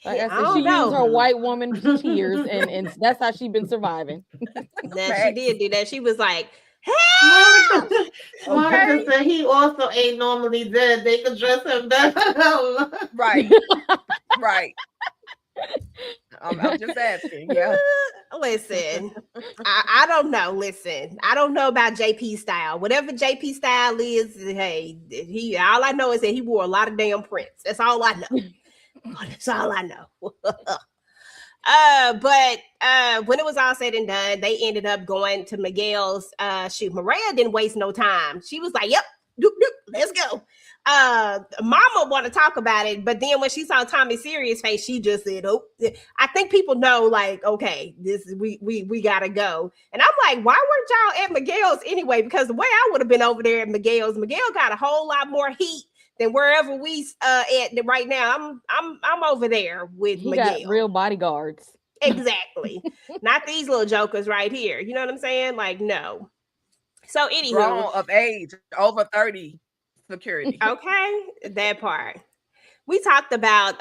Like I said, she used her white woman tears, and that's how she been surviving. She did do that. She was like, help! Monica said he also ain't normally dead. They could dress him better. Right. I'm just asking. Yeah. Listen, I don't know. Listen, I don't know about JP style. Whatever JP style is, hey, all I know is that he wore a lot of damn prints. That's all I know. That's all I know. But when it was all said and done, they ended up going to Miguel's shoot. Maria didn't waste no time. She was like, yep, let's go. Mama want to talk about it, but then when she saw Tommy's serious face, she just said, "Oh, I think people know, like, okay, this is we gotta go." And I'm like, why weren't y'all at Miguel's anyway? Because the way I would have been over there at Miguel got a whole lot more heat than wherever we at right now. I'm over there with He Miguel. got real bodyguards. Exactly. Not these little jokers right here. You know what I'm saying? Like, no. So anywho, Grown of age, over 30 security. okay, that part. We talked about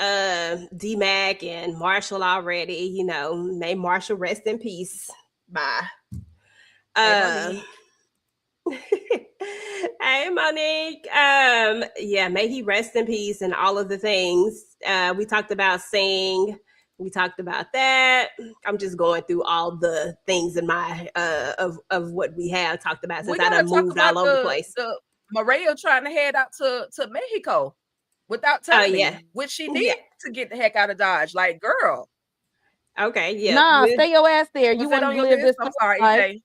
D-Mac and Marshall already. You know, may Marshall rest in peace. Bye. Hey, Monique. Yeah, may he rest in peace and all of the things. We talked about Sing. We talked about that. I'm just going through all the things in my of what we have talked about since I done moved all over the place. Maria trying to head out to Mexico without telling me, which she did to get the heck out of Dodge. Like, girl. Okay, yeah. Nah, stay your ass there. You want to live this? I'm sorry, EJ.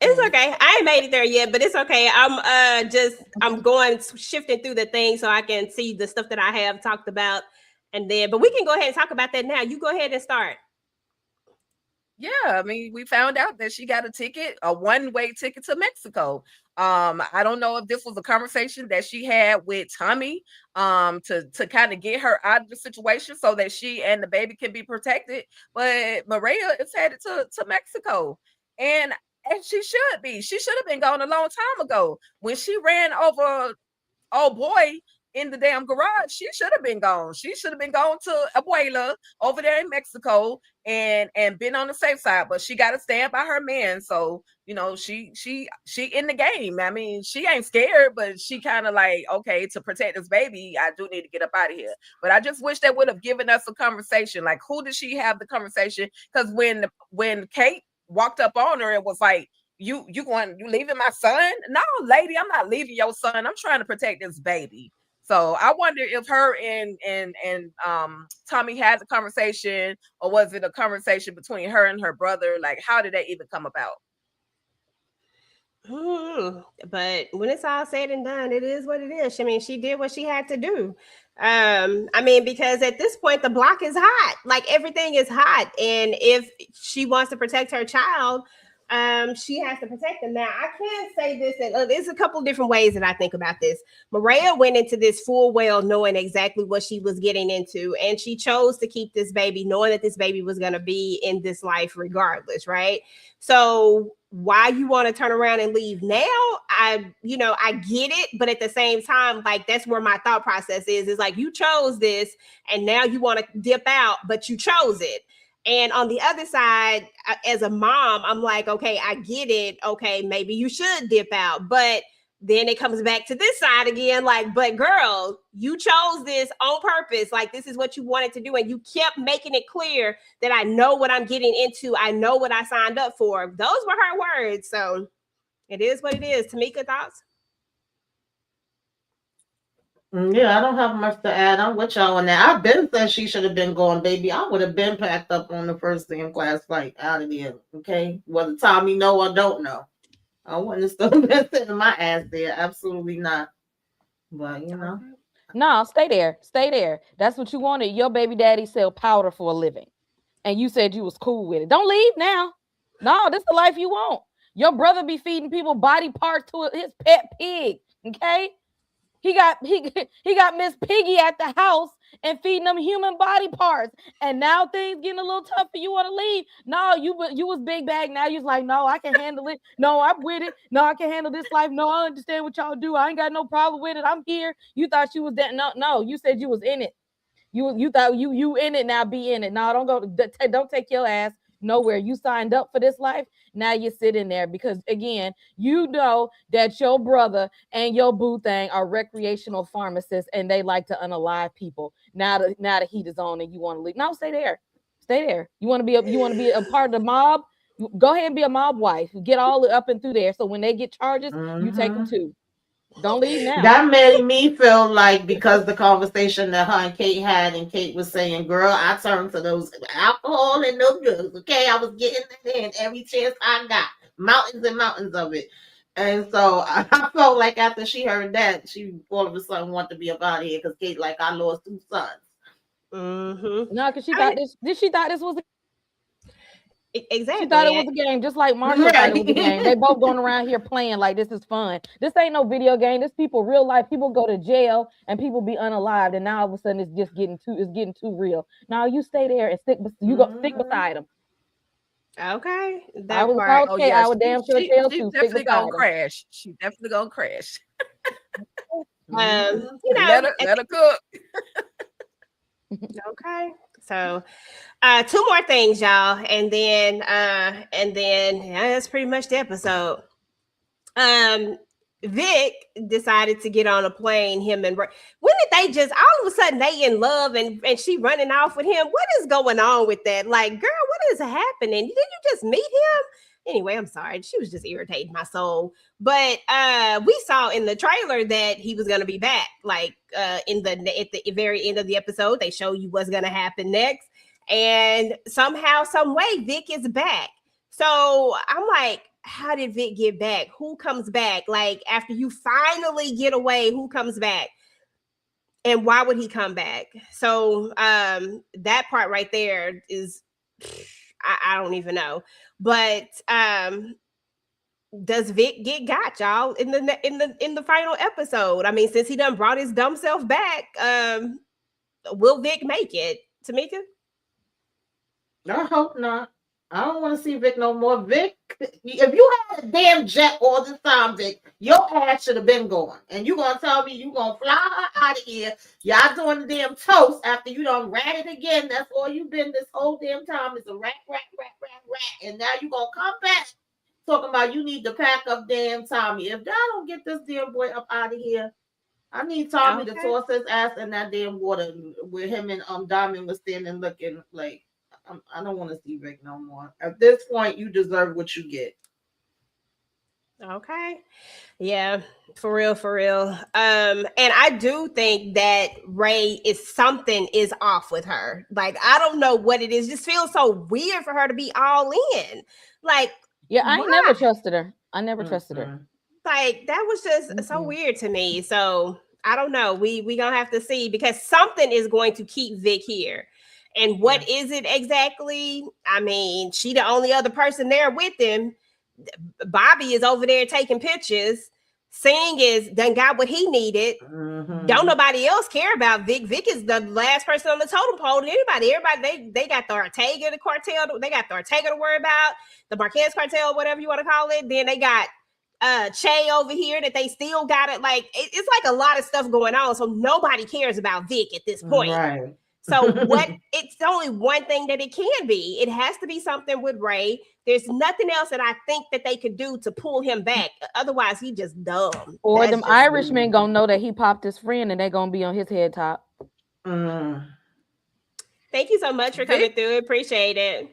It's okay. I ain't made it there yet, but it's okay. I'm going shifting through the thing so I can see the stuff that I have talked about. And then, but we can go ahead and talk about that now. You go ahead and start. Yeah, I mean, we found out that she got a one-way ticket to Mexico. I don't know if this was a conversation that she had with Tommy to kind of get her out of the situation so that she and the baby can be protected. But Maria is headed to Mexico. And she should be. She should have been gone a long time ago. When she ran over old boy in the damn garage, she should have been gone. She should have been gone to Abuela over there in Mexico and been on the safe side. But she got to stand by her man. So, you know, she in the game. I mean, she ain't scared, but she kind of like, okay, to protect this baby, I do need to get up out of here. But I just wish they would have given us a conversation. Like, who did she have the conversation? Because when Kate walked up on her, it was like, you leaving my son? No, lady, I'm not leaving your son. I'm trying to protect this baby. So I wonder if her and Tommy had a conversation, or was it a conversation between her and her brother? Like, how did that even come about? But when it's all said and done, it is what it is. I mean, she did what she had to do. I mean, because at this point, the block is hot. Like, everything is hot. And if she wants to protect her child, she has to protect them. Now, I can say this, and there's a couple of different ways that I think about this. Maria went into this full well knowing exactly what she was getting into, and she chose to keep this baby knowing that this baby was going to be in this life regardless, right? So why you want to turn around and leave now, I get it, but at the same time, like, that's where my thought process is like, you chose this and now you want to dip out, but you chose it. And on the other side, as a mom, I'm like, okay, I get it. Okay, maybe you should dip out. But then it comes back to this side again, like, but girl, you chose this on purpose. Like, this is what you wanted to do. And you kept making it clear that I know what I'm getting into. I know what I signed up for. Those were her words. So it is what it is. Tamika, thoughts? Yeah, I don't have much to add. I'm with y'all on that. I've been said she should have been going, baby. I would have been packed up on the first damn class flight out of there. Okay, whether Tommy know or don't know, I wouldn't have still been sitting my ass there. Absolutely not. But you know, no, stay there. Stay there. That's what you wanted. Your baby daddy sell powder for a living, and you said you was cool with it. Don't leave now. No, this is the life you want. Your brother be feeding people body parts to his pet pig. Okay. He got Miss Piggy at the house and feeding them human body parts. And now things getting a little tougher. You want to leave? No, you was big bag. Now you're like, no, I can handle it. No, I'm with it. No, I can handle this life. No, I understand what y'all do. I ain't got no problem with it. I'm here. You thought you was that? No, you said you was in it. You thought you in it. Now be in it. No, don't take your ass nowhere. You signed up for this life. Now you sit in there because, again, you know that your brother and your boo thing are recreational pharmacists and they like to unalive people. Now the heat is on and you want to leave. No, stay there. Stay there. You want to be a part of the mob? Go ahead and be a mob wife. Get all up and through there. So when they get charges, you take them too. Don't leave now. That made me feel like, because the conversation that her and Kate had, and Kate was saying, girl, I turned to those alcohol and those drugs. Okay, I was getting it in every chance I got. Mountains and mountains of it. And so I felt like after she heard that, she all of a sudden wanted to be up out of here because Kate, like, I lost 2 sons. Mm-hmm. No, because she thought this. She thought this was. Exactly. She thought it was a game, just like Marsha thought it was a game. They both going around here playing like this is fun. This ain't no video game. This people real life. People go to jail and people be unalived, and now all of a sudden it's just getting too real. Now you stay there and stick beside them. Okay. I was part. okay. I would damn sure tell She's too. definitely gonna crash. She's definitely gonna crash. You know, let her cook. Okay. So 2 more things, y'all, and then that's pretty much the episode. Vic decided to get on a plane. Him and when did they just all of a sudden they in love and she running off with him? What is going on with that? Like, girl, what is happening? Did you just meet him? Anyway, I'm sorry. She was just irritating my soul. But we saw in the trailer that he was gonna be back. Like at the very end of the episode, they show you what's gonna happen next. And somehow, some way, Vic is back. So I'm like, how did Vic get back? Who comes back? Like, after you finally get away, who comes back? And why would he come back? So that part right there is, I don't even know. But does Vic get got, y'all, in the final episode? I mean, since he done brought his dumb self back, will Vic make it? Tamika? I hope not. I don't want to see Vic no more. Vic, if you had a damn jet all this time, Vic, your ass should have been going. And you gonna tell me you gonna fly her out of here? Y'all doing the damn toast after you done rat it again. That's all you've been this whole damn time is a rat. And now you gonna come back talking about you need to pack up damn Tommy. If y'all don't get this damn boy up out of here, I need Tommy to toss his ass in that damn water where him and Diamond was standing looking like. I don't want to see Rick no more. At this point, you deserve what you get. Okay. Yeah, for real. And I do think that Ray something is off with her. Like, I don't know what it is. It just feels so weird for her to be all in. Like, yeah, I ain't never trusted her. I never trusted her. Like, that was just so weird to me. So I don't know. We gonna have to see, because something is going to keep Vic here. And what is it exactly? I mean, she the only other person there with him. Bobby is over there taking pictures. Singh is done got what he needed. Mm-hmm. Don't nobody else care about Vic. Vic is the last person on the totem pole. Everybody, they got the Ortega, the cartel. They got the Ortega to worry about, the Marquez cartel, whatever you want to call it. Then they got Che over here that they still got it. Like, it's like a lot of stuff going on. So nobody cares about Vic at this point. Right. So it's only one thing that it can be. It has to be something with Ray. There's nothing else that I think that they could do to pull him back. Otherwise, he just dumb. Or them Irishmen gonna know that he popped his friend and they're gonna be on his head top. Thank you so much for coming through. Appreciate it.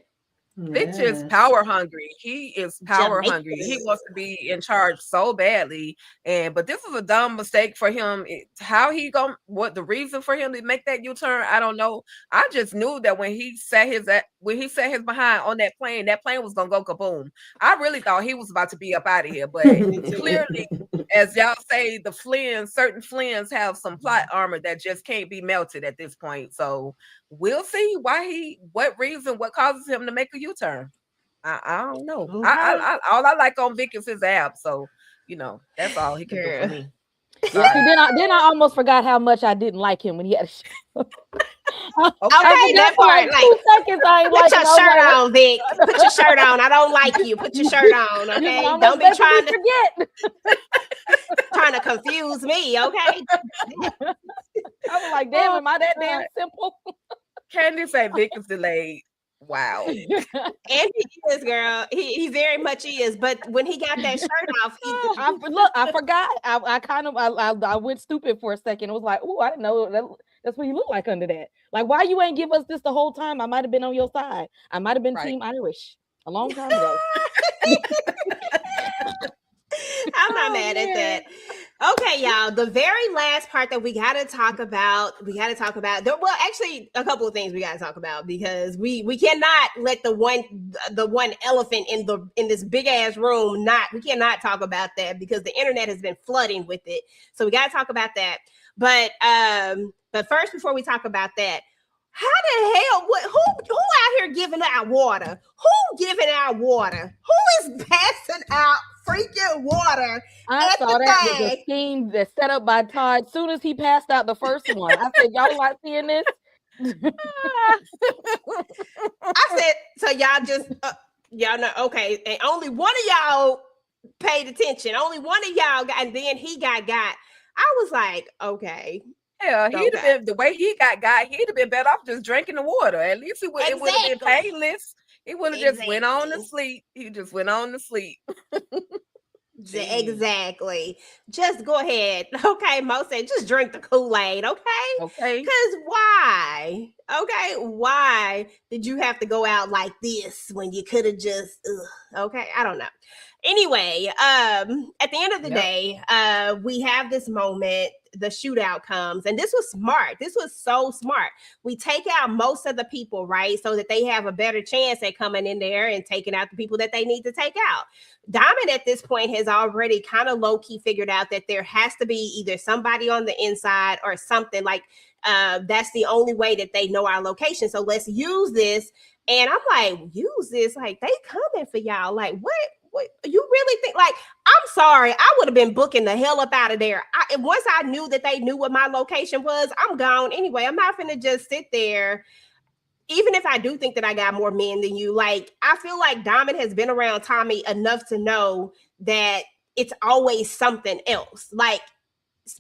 Vic is power hungry. He is power hungry. He wants to be in charge so badly. But this is a dumb mistake for him. What the reason for him to make that U-turn, I don't know. I just knew that when he sat his behind on that plane was gonna go kaboom. I really thought he was about to be up out of here, but clearly, as y'all say, certain Flynn's have some plot armor that just can't be melted at this point. So we'll see what causes him to make a U-turn. I don't know. Okay. All I like on Vic is his abs. So, that's all he can do for me. Yeah, then I almost forgot how much I didn't like him when he had a show. Okay, that part. Like, 2 seconds, put your shirt on, Vic. Put your shirt on. I don't like you. Put your shirt on, okay? Don't be trying to confuse me, okay? I was like, damn, am I that damn simple? Candy say Vic is delayed. Wow. And he is, girl. He very much is. But when he got that shirt off, I forgot. I went stupid for a second. It was like, oh, I didn't know that's what he looked like under that. Like, why you ain't give us this the whole time? I might have been on your side. I might have been Team Irish a long time ago. I'm not mad at that. Okay, y'all. The very last part that we got to talk about. Well, actually, a couple of things we got to talk about because we cannot let the one elephant in this big ass room we cannot talk about that because the internet has been flooding with it. So we got to talk about that. But first, before we talk about that, how the hell? Who out here giving out water? Who giving out water? Who is passing out freaking water? I saw that was a scheme that's set up by Todd. As soon as he passed out the first one, I said, "Y'all not seeing this?" I said, "So y'all just y'all know? Okay, and only one of y'all paid attention. Only one of y'all got, and then he got. I was like, okay." Yeah, he'd have been the way he got, he'd have been better off just drinking the water. At least it would have been painless. He would have just went on to sleep. He just went on to sleep. Exactly. Just go ahead. Okay, Mo said, just drink the Kool-Aid, okay? Okay. Because why? Okay, why did you have to go out like this when you could have just okay, I don't know. Anyway, at the end of the day, we have this moment, the shootout comes, and this was smart. This was so smart. We take out most of the people, right? So that they have a better chance at coming in there and taking out the people that they need to take out. Diamond at this point has already kind of low-key figured out that there has to be either somebody on the inside or something like that's the only way that they know our location. So let's use this. And I'm like, use this? Like, they coming for y'all. Like, what you really think? Like, I'm sorry, I would have been booking the hell up out of there. Once I knew that they knew what my location was, I'm gone anyway. I'm not gonna just sit there. Even if I do think that I got more men than you, like, I feel like Diamond has been around Tommy enough to know that it's always something else. Like,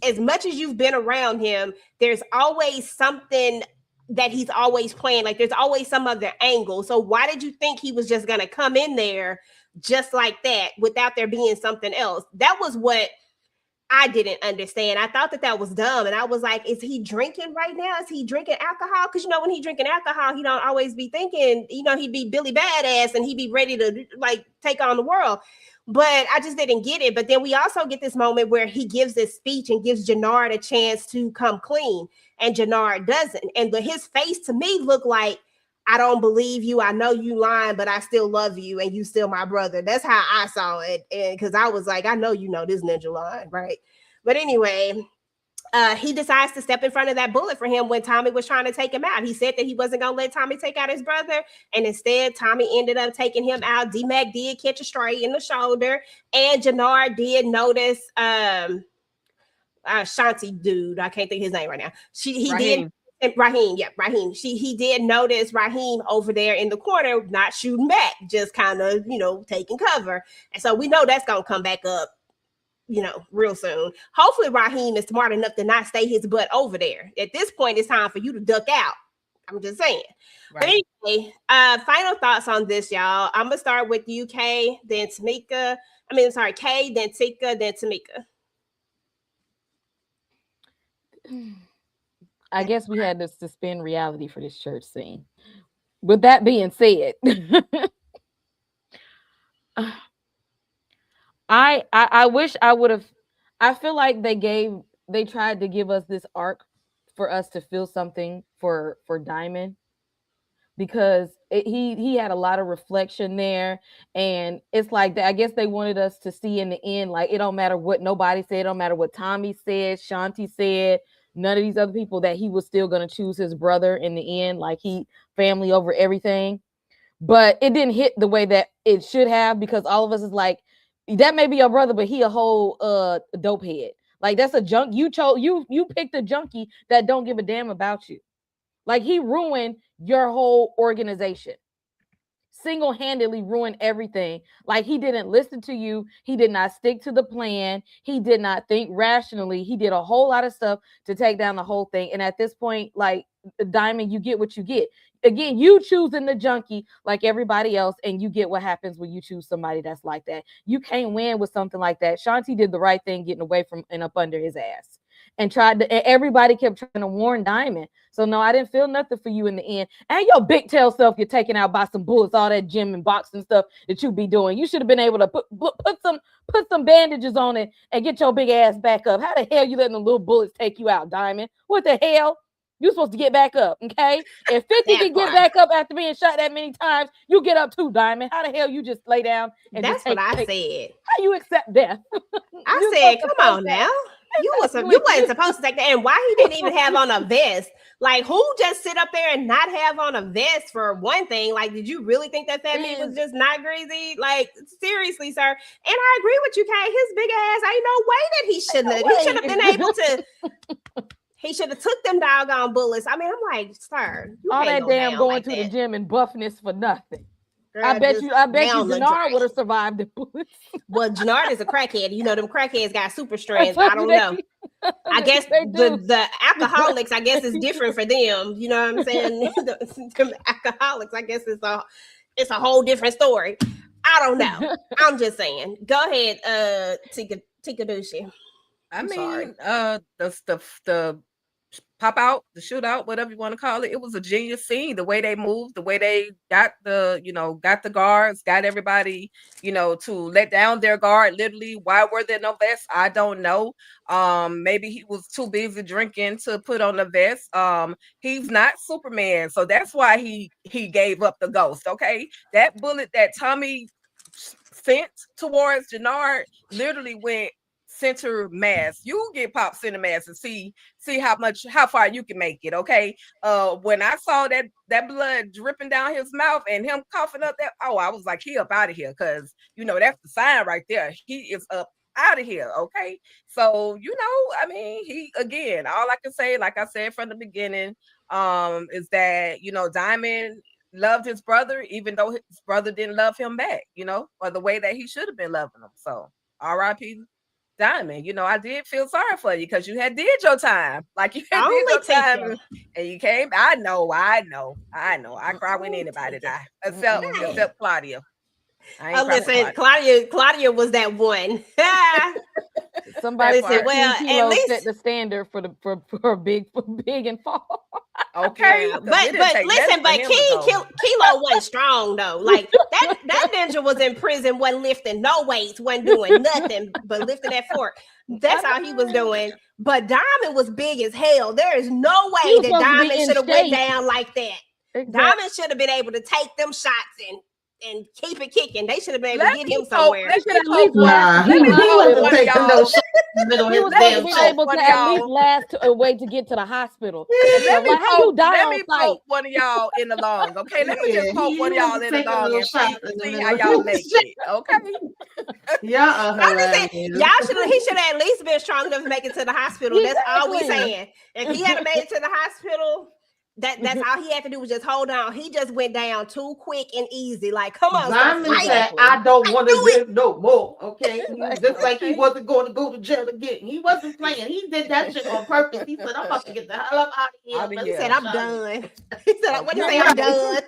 as much as you've been around him, there's always something that he's always playing. Like, there's always some other angle. So why did you think he was just gonna come in there just like that without there being something else? That was what I didn't understand. I thought that was dumb. And I was like, is he drinking right now? Is he drinking alcohol? Because, when he drinking alcohol, he don't always be thinking, he'd be Billy Badass and he'd be ready to like take on the world. But I just didn't get it. But then we also get this moment where he gives this speech and gives Jannard a chance to come clean. And Jannard doesn't. And his face to me looked like, I don't believe you. I know you lying, but I still love you. And you still my brother. That's how I saw it. And because I was like, I know this ninja line, right? But anyway, he decides to step in front of that bullet for him when Tommy was trying to take him out. He said that he wasn't going to let Tommy take out his brother. And instead, Tommy ended up taking him out. D-Mac did catch a stray in the shoulder. And Jannard did notice Shanti dude. I can't think of his name right now. Raheem. He did notice Raheem over there in the corner, not shooting back, just kind of, taking cover. And so we know that's going to come back up, real soon. Hopefully Raheem is smart enough to not stay his butt over there. At this point, it's time for you to duck out. I'm just saying. Right. But anyway, final thoughts on this, y'all. I'm going to start with you, Kay, then Tamika. Kay, then Tika, then Tamika. I guess we had to suspend reality for this church scene. With that being said, I wish I would have. I feel like they tried to give us this arc for us to feel something for Diamond, because he had a lot of reflection there, and it's like I guess they wanted us to see in the end, like, it don't matter what nobody said, it don't matter what Tommy said, Shanti said, none of these other people, that he was still going to choose his brother in the end, like family over everything. But it didn't hit the way that it should have, because all of us is like, that may be your brother, but he a whole dope head. Like, that's a junk. You picked a junkie that don't give a damn about you. Like, he ruined your whole organization. Single-handedly ruined everything. Like, he didn't listen to you. He did not stick to the plan. He did not think rationally. He did a whole lot of stuff to take down the whole thing. And at this point, like, Diamond, you get what you get. Again, you choosing the junkie like everybody else, and you get what happens when you choose somebody that's like that. You can't win with something like that. Shanti did the right thing getting away from and up under his ass. and everybody kept trying to warn Diamond. So no, I didn't feel nothing for you in the end. And your big tail self, you're taken out by some bullets, all that gym and boxing stuff that you be doing. You should have been able to put some bandages on it and get your big ass back up. How the hell you letting the little bullets take you out, Diamond? What the hell? You're supposed to get back up, okay? If 50 can get back up after being shot that many times, you get up too, Diamond. How the hell you just lay down and That's what I said. How you accept death? I said, come on now. You wasn't supposed to take that. And why he didn't even have on a vest? Like, who just sit up there and not have on a vest for one thing? Like, did you really think that man was just not greasy? Like, seriously, sir. And I agree with you, Kay. His big ass, ain't no way that he shouldn't have. He should have been able to. He should have took them doggone bullets. I mean, I'm like, sir, all that damn going to the gym and buffness for nothing. Girl, I bet you Jannard would have survived the bullets. Well, Jannard is a crackhead. You know, them crackheads got super strength. I don't know. I guess the alcoholics, I guess, is different for them. You know what I'm saying? the alcoholics, I guess, it's a whole different story. I don't know. I'm just saying. Go ahead, Tika Dushi. I mean, the pop out, the shootout, whatever you want to call it. It was a genius scene. The way they moved, the way they got the guards, got everybody, to let down their guard. Literally, why were there no vests? I don't know. Maybe he was too busy drinking to put on the vest. He's not Superman, so that's why he gave up the ghost. Okay, that bullet that Tommy sent towards Jannard literally went center mass. You get popped center mass and see how far you can make it. Okay. When I saw that blood dripping down his mouth and him coughing up I was like, he up out of here, because that's the sign right there. He is up out of here. Okay. So I mean, he, again, all I can say, like I said from the beginning, is that Diamond loved his brother, even though his brother didn't love him back, or the way that he should have been loving him. So R.I.P. Diamond, I did feel sorry for you because you had did your time. Like, you had did your time and you came. I know. I cry when anybody die, except Claudia. Listen, Claudia was that one. Somebody said, well, at least set the standard for big and fall. Okay, but listen, but Kilo wasn't strong though. Like that ninja was in prison, wasn't lifting no weights, wasn't doing nothing but lifting that fork. That's all he was doing. But Diamond was big as hell. There is no way that Diamond should have went down like that. Exactly. Diamond should have been able to take them shots and keep it kicking. They should have been able to get him somewhere. They should at least last a way to get to the hospital. Let me poke one of y'all in the lungs. Okay, let me just poke one of y'all in the lung and see how y'all make it. Okay. He should have at least been strong enough to make it to the hospital. That's all we saying. If he had made it to the hospital, that's all he had to do was just hold on. He just went down too quick and easy. Like, come on, I don't want to live no more. Okay, just like he wasn't going to go to jail again. He wasn't playing. He did that shit on purpose. He said, "I'm about to get the hell up out of here." He said, "I'm done." He said, "What do you say? I'm done."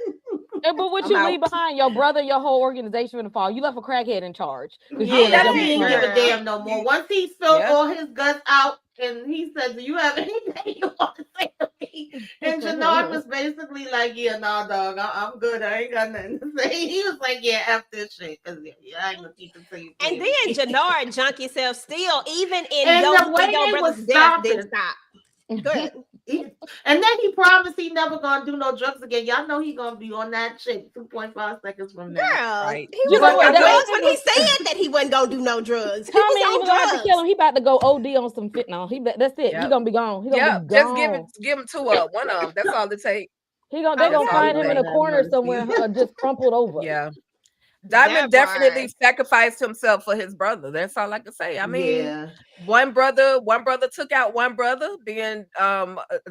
But what you leave behind, your brother, your whole organization in the fall. You left a crackhead in charge. He didn't give a damn no more. Once he spilled all his guts out, and he said, "Do you have anything you want to say to me?" And Jannard was basically like, "Yeah, nah, dog, I'm good. I ain't got nothing to say." He was like, "Yeah, F this shit, because I ain't gonna keep it to you." And then Jannard junk himself still, even in your brother's death, didn't stop. Good. And then he promised he never gonna do no drugs again. Y'all know he gonna be on that shit 2.5 seconds from now. Girl, right. He was on drugs when he said that he wasn't gonna do no drugs. He was on drugs. To kill him. He about to go OD on some fentanyl. That's it. He gonna be gone. He gonna be gone. Just give him one of them. That's all it takes. They gonna find him in a corner somewhere, just crumpled over. Yeah. Diamond definitely sacrificed himself for his brother. That's all I can say. I mean, one brother took out one brother, being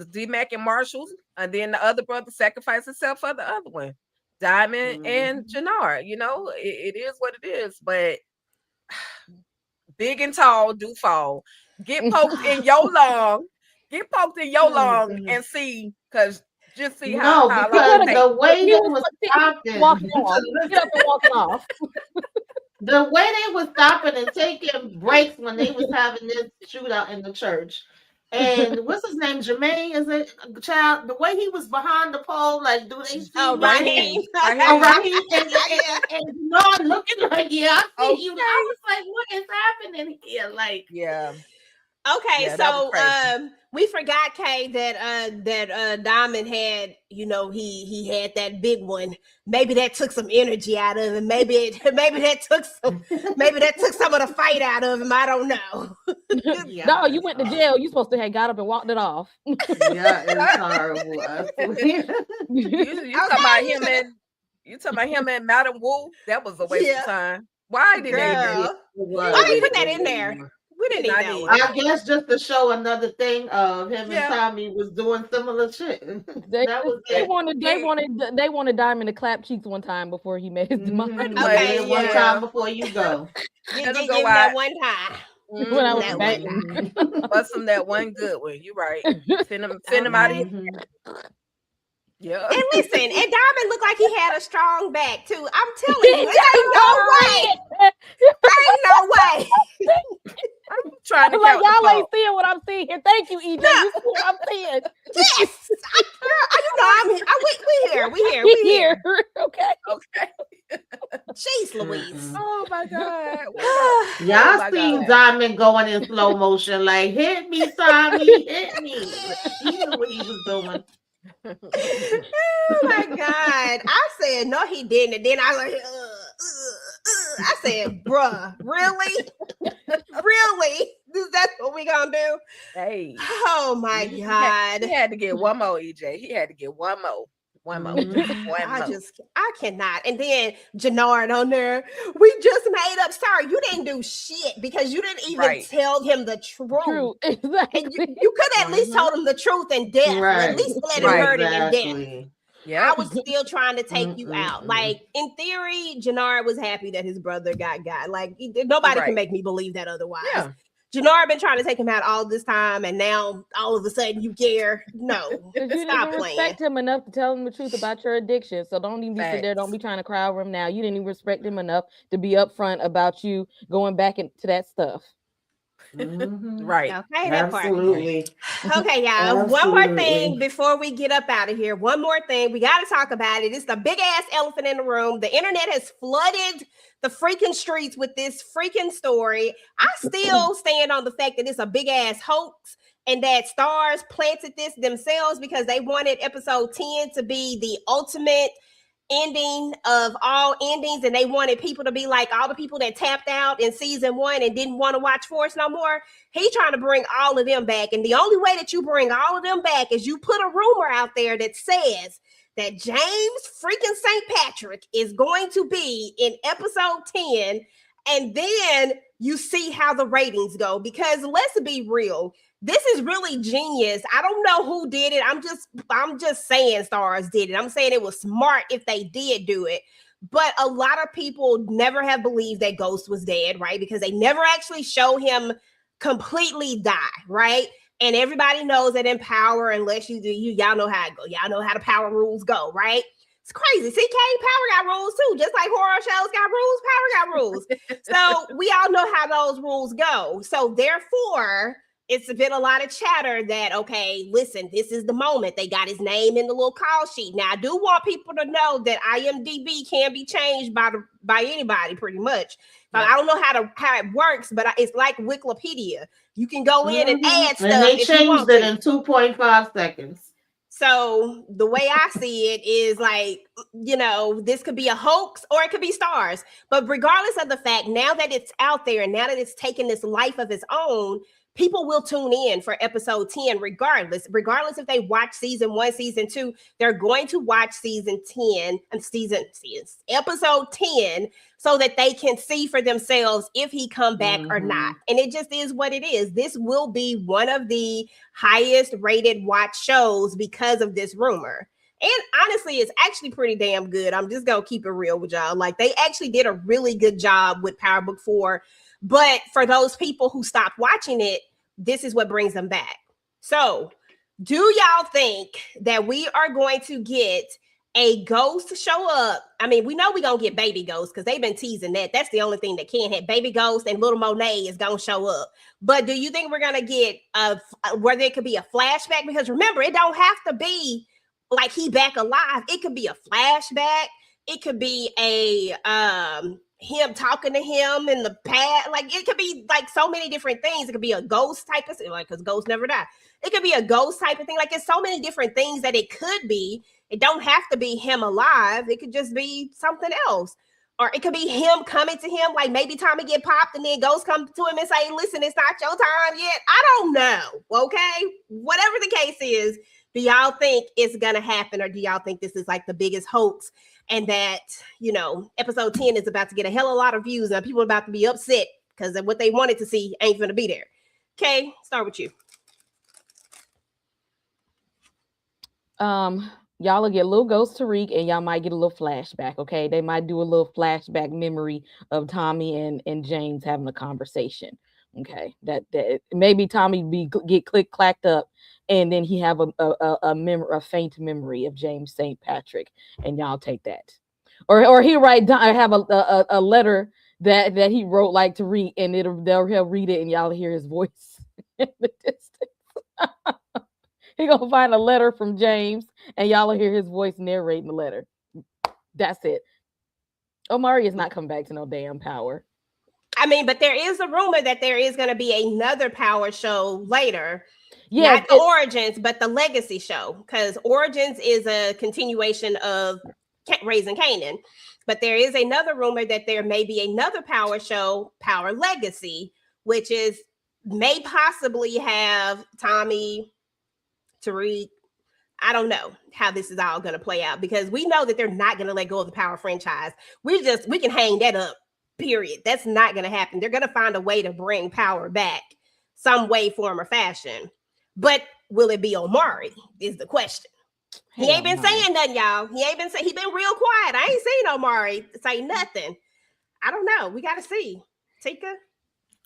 D-Mac and Marshall, and then the other brother sacrificed himself for the other one, Diamond and Jannard. It is what it is. But big and tall do fall. Get poked in your lung. And see, because. Just see how because the way they was stopping, the way they was stopping and taking breaks when they was having this shootout in the church, And what's his name? Jermaine, is it child? The way he was behind the pole, like, do they see Oh, my Raheem. name? Oh, Raheem, and not looking like, yeah, I see you. I was like, what is happening here? Like, Yeah. Okay, Yeah, that was so crazy. we forgot, Kay, that Diamond had, he had that big one. Maybe that took some energy out of him. Maybe that took some of the fight out of him. I don't know. yeah, No, you went to jail. You supposed to have got up and walked it off. yeah, it's horrible. I swear. You talking about him and Madam Wu? That was a waste of time. Why did they do Girl, it? why did you put that in there? We didn't need that one. I guess just to show another thing of him and Tommy was doing similar shit. They it. wanted Diamond to clap cheeks one time before he made his demise. Okay, one time before you go. Give him that one time. When I was That banging. Bust him that one good one. You right. Send him out of here. Yeah. And listen, and Diamond looked like he had a strong back too. I'm telling you, it ain't no way. I'm trying to like count the y'all ain't pole. seeing what I'm seeing here. Thank you, EJ. You see what I'm seeing. Yes, we here. Okay. Jeez, Louise. Oh my God. Y'all my seen God. Diamond going in slow motion, like, hit me, Tommy, hit me. He knew what he was doing. Oh my God! I said no, he didn't, and then I like, I said, "Bruh, really, really? That's what we gonna do?" Hey. Oh my God! He had to get one more, EJ. He had to get one more. One more. I cannot. And then Jannard on there. We just made up. Sorry, you didn't do shit because you didn't even tell him the truth. True. Exactly. And you could at least told him the truth in death. Right. At least let him hurt him in death. Yeah. I was still trying to take you out. Like, in theory, Jannard was happy that his brother got. Like, nobody can make me believe that otherwise. Yeah. Jannard been trying to take him out all this time, and now all of a sudden you care. No, you stop didn't playing. respect him enough to tell him the truth about your addiction. So don't even be sitting there. Don't be trying to cry over him now. You didn't even respect him enough to be upfront about you going back into that stuff. Right. Okay, that Absolutely. part. Okay, y'all. One more thing before we get up out of here. One more thing. We got to talk about it. It's the big ass elephant in the room. The internet has flooded the freaking streets with this freaking story. I still stand on the fact that it's a big ass hoax and that Starz planted this themselves because they wanted episode 10 to be the ultimate ending of all endings, and they wanted people to be like all the people that tapped out in season 1 and didn't want to watch Force no more. He's trying to bring all of them back, and the only way that you bring all of them back is you put a rumor out there that says that James freaking St. Patrick is going to be in episode 10, and then you see how the ratings go. Because let's be real, this is really genius. I don't know who did it. I'm just saying Starz did it. I'm saying it was smart if they did do it. But a lot of people never have believed that Ghost was dead, right? Because they never actually show him completely die, right? And everybody knows that in Power, unless you do, y'all know how it go. Y'all know how the Power rules go, right? It's crazy. See, Power got rules too. Just like horror shows got rules, Power got rules. So we all know how those rules go. So therefore, it's been a lot of chatter that, okay, listen, this is the moment. They got his name in the little call sheet. Now, I do want people to know that IMDb can be changed by anybody, pretty much. But I don't know how it works, but it's like Wikipedia. You can go in and add stuff. And they changed it in 2.5 seconds. So the way I see it is like, this could be a hoax or it could be Starz. But regardless of the fact, now that it's out there and now that it's taken this life of its own, people will tune in for episode 10 regardless if they watch season 1, season 2, they're going to watch season 10 and episode 10 so that they can see for themselves if he come back or not. And it just is what it is. This will be one of the highest rated watch shows because of this rumor. And honestly, it's actually pretty damn good. I'm just going to keep it real with y'all. Like, they actually did a really good job with Power Book 4. But for those people who stopped watching it, this is what brings them back. So, do y'all think that we are going to get a ghost show up. I mean, we know we're gonna get baby ghosts because they've been teasing that. That's the only thing that can't have baby ghost, and little Monet is gonna show up. But do you think we're gonna get where there could be a flashback? Because remember, it don't have to be like he back alive. It could be a flashback. It could be a him talking to him in the past. Like it could be like so many different things. It could be a ghost type of thing, like because ghosts never die. It could be a ghost type of thing. Like it's so many different things that it could be. It don't have to be him alive. It could just be something else. Or it could be him coming to him, like maybe Tommy get popped and then ghosts come to him and say, listen, it's not your time yet. I don't know. Okay. Whatever the case is, do y'all think it's going to happen? Or do y'all think this is like the biggest hoax? And that, you know, episode 10 is about to get a hell of a lot of views and people are about to be upset because what they wanted to see ain't going to be there. Okay, start with you. Y'all will get a little Ghost Tariq and y'all might get a little flashback. Okay, they might do a little flashback memory of Tommy and James having a conversation. Okay, that maybe Tommy get clacked up, and then he have a faint memory of James St. Patrick, and y'all take that, or he have a letter that he wrote like to read, and he'll read it, and y'all hear his voice in the distance. He gonna find a letter from James, and y'all will hear his voice narrating the letter. That's it. Omari is not coming back to no damn Power. I mean, but there is a rumor that there is going to be another Power show later. Yeah, not the Origins, but the Legacy show, because Origins is a continuation of Raising Kanan. But there is another rumor that there may be another Power show, Power Legacy, which may possibly have Tommy, Tariq. I don't know how this is all going to play out because we know that they're not going to let go of the Power franchise. We can hang that up, period. That's not going to happen. They're going to find a way to bring Power back some way, form, or fashion. But will it be Omari is the question. He ain't been saying nothing, y'all. He been real quiet. I ain't seen Omari say nothing. I don't know. We got to see. Tika?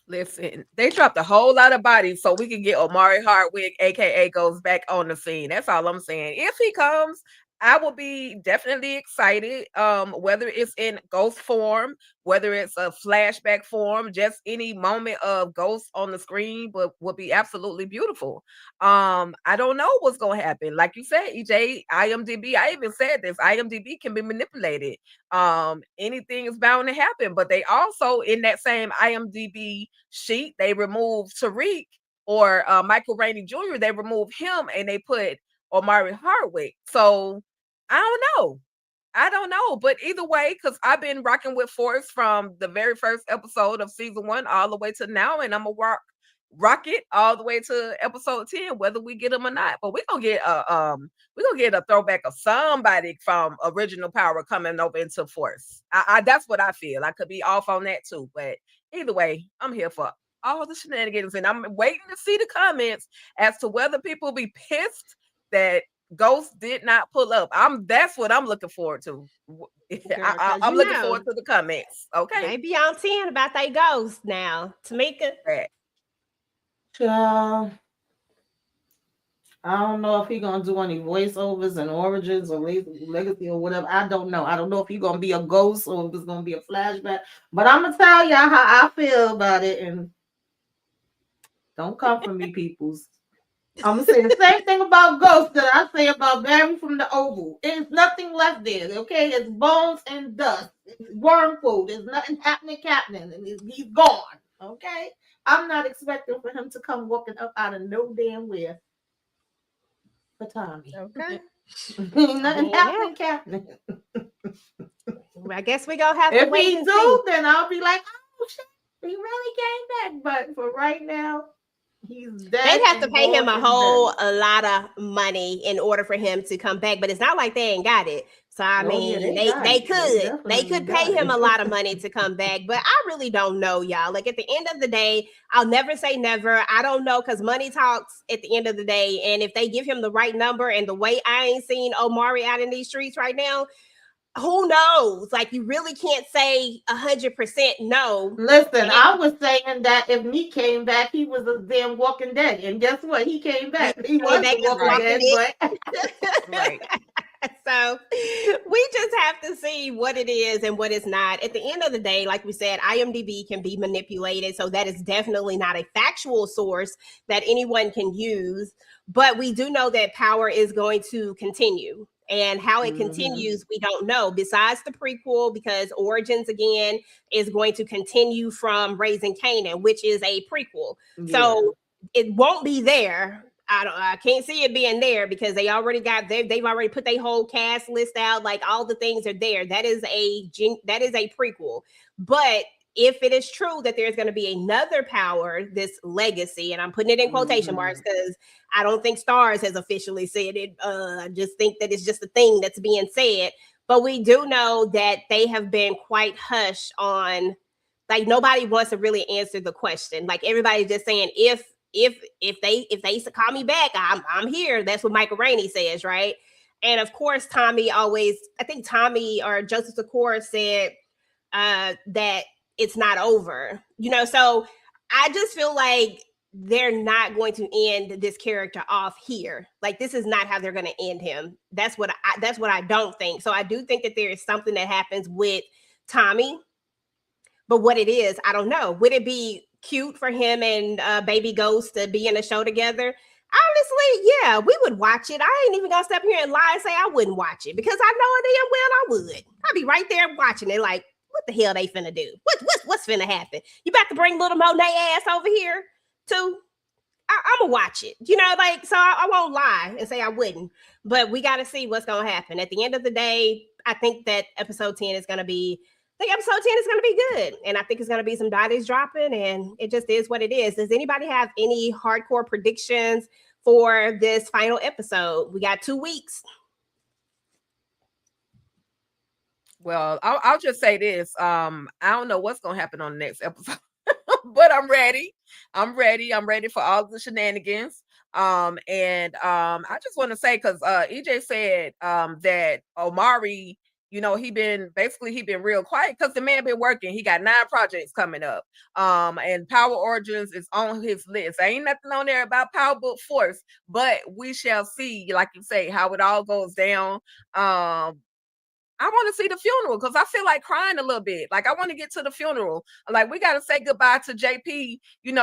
Listen, they dropped a whole lot of bodies so we can get Omari Hardwick, aka goes back on the scene. That's all I'm saying. If he comes, I will be definitely excited. Whether it's in ghost form, whether it's a flashback form, just any moment of ghost on the screen would be absolutely beautiful. I don't know what's gonna happen. Like you said, EJ, IMDb, I even said this, IMDb can be manipulated. Anything is bound to happen, but they also in that same IMDb sheet, they removed Tariq or Michael Rainey Jr., they removed him and they put Omari Hardwick. So I don't know, but either way, because I've been rocking with Forrest from the very first episode of season 1 all the way to now, and I'm gonna rock it all the way to episode 10, whether we get them or not. But we're gonna get a throwback of somebody from original Power coming over into Force. I that's what I feel. I could be off on that too, but either way, I'm here for all the shenanigans, and I'm waiting to see the comments as to whether people be pissed that Ghost did not pull up. That's what I'm looking forward to. I'm looking forward to the comments. Okay, they be on 10 about they Ghost now. Tamika, I don't know if he's gonna do any voiceovers and Origins or Legacy or whatever. I don't know. I don't know if he's gonna be a ghost or if it's gonna be a flashback. But I'm gonna tell y'all how I feel about it, and don't come for me, peoples. I'm gonna say the same thing about Ghost that I say about Barry from the Oval. There's nothing left there, okay? It's bones and dust. It's worm food. There's nothing happening, and he's gone, okay? I'm not expecting for him to come walking up out of no damn where for Tommy. Okay. Nothing happening. I guess we gonna have to wait. If he do, then I'll be like, oh shit, he really came back. But for right now, he's dead. They'd have to pay him a lot of money in order for him to come back, but it's not like they ain't got it. So I mean, they could pay him a lot of money to come back, but I really don't know, y'all. Like at the end of the day, I'll never say never. I don't know because money talks at the end of the day, and if they give him the right number and the way I ain't seen Omari out in these streets right now, who knows? Like you really can't say 100% no. Listen, I was saying that if Meek came back, he was a damn Walking Dead, and guess what? He came back. He was a Walking Dead, but right. So we just have to see what it is and what it's not. At the end of the day, like we said, IMDb can be manipulated. So that is definitely not a factual source that anyone can use. But we do know that Power is going to continue. And how it continues, we don't know. Besides the prequel, because Origins again is going to continue from Raising Kanan, which is a prequel. So it won't be there. I can't see it being there because they've already put their whole cast list out. Like all the things are there. That is a prequel. But if it is true that there's going to be another Power, this legacy, and I'm putting it in quotation marks because I don't think Starz has officially said it. I just think that it's just a thing that's being said. But we do know that they have been quite hush on, like nobody wants to really answer the question. Like everybody's just saying, if they call me back, I'm here. That's what Michael Rainey says, right? And of course, I think Tommy or Joseph Sikora said that it's not over, so I just feel like they're not going to end this character off here. Like this is not how they're going to end him. That's what I don't think. So I do think that there is something that happens with Tommy, but what it is, I don't know. Would it be cute for him and Baby Ghost to be in a show together? Honestly, yeah, we would watch it. I ain't even gonna step here and lie and say I wouldn't watch it because I know damn well I would. I'd be right there watching it like, what the hell they finna do? What's finna happen? You about to bring little Monet ass over here too? I'm gonna watch it, so I won't lie and say I wouldn't, but we got to see what's gonna happen. At the end of the day, I think that episode 10 is gonna be good, and I think it's gonna be some bodies dropping, and it just is what it is. Does anybody have any hardcore predictions for this final episode? We got 2 weeks. Well, I'll just say this. I don't know what's gonna happen on the next episode, but I'm ready. I'm ready for all the shenanigans. And I just want to say, because EJ said that Omari, he been real quiet because the man been working. He got 9 projects coming up. And Power Origins is on his list. Ain't nothing on there about Power Book Force, but we shall see, like you say, how it all goes down. I want to see the funeral because I feel like crying a little bit. Like I want to get to the funeral. Like we got to say goodbye to JP,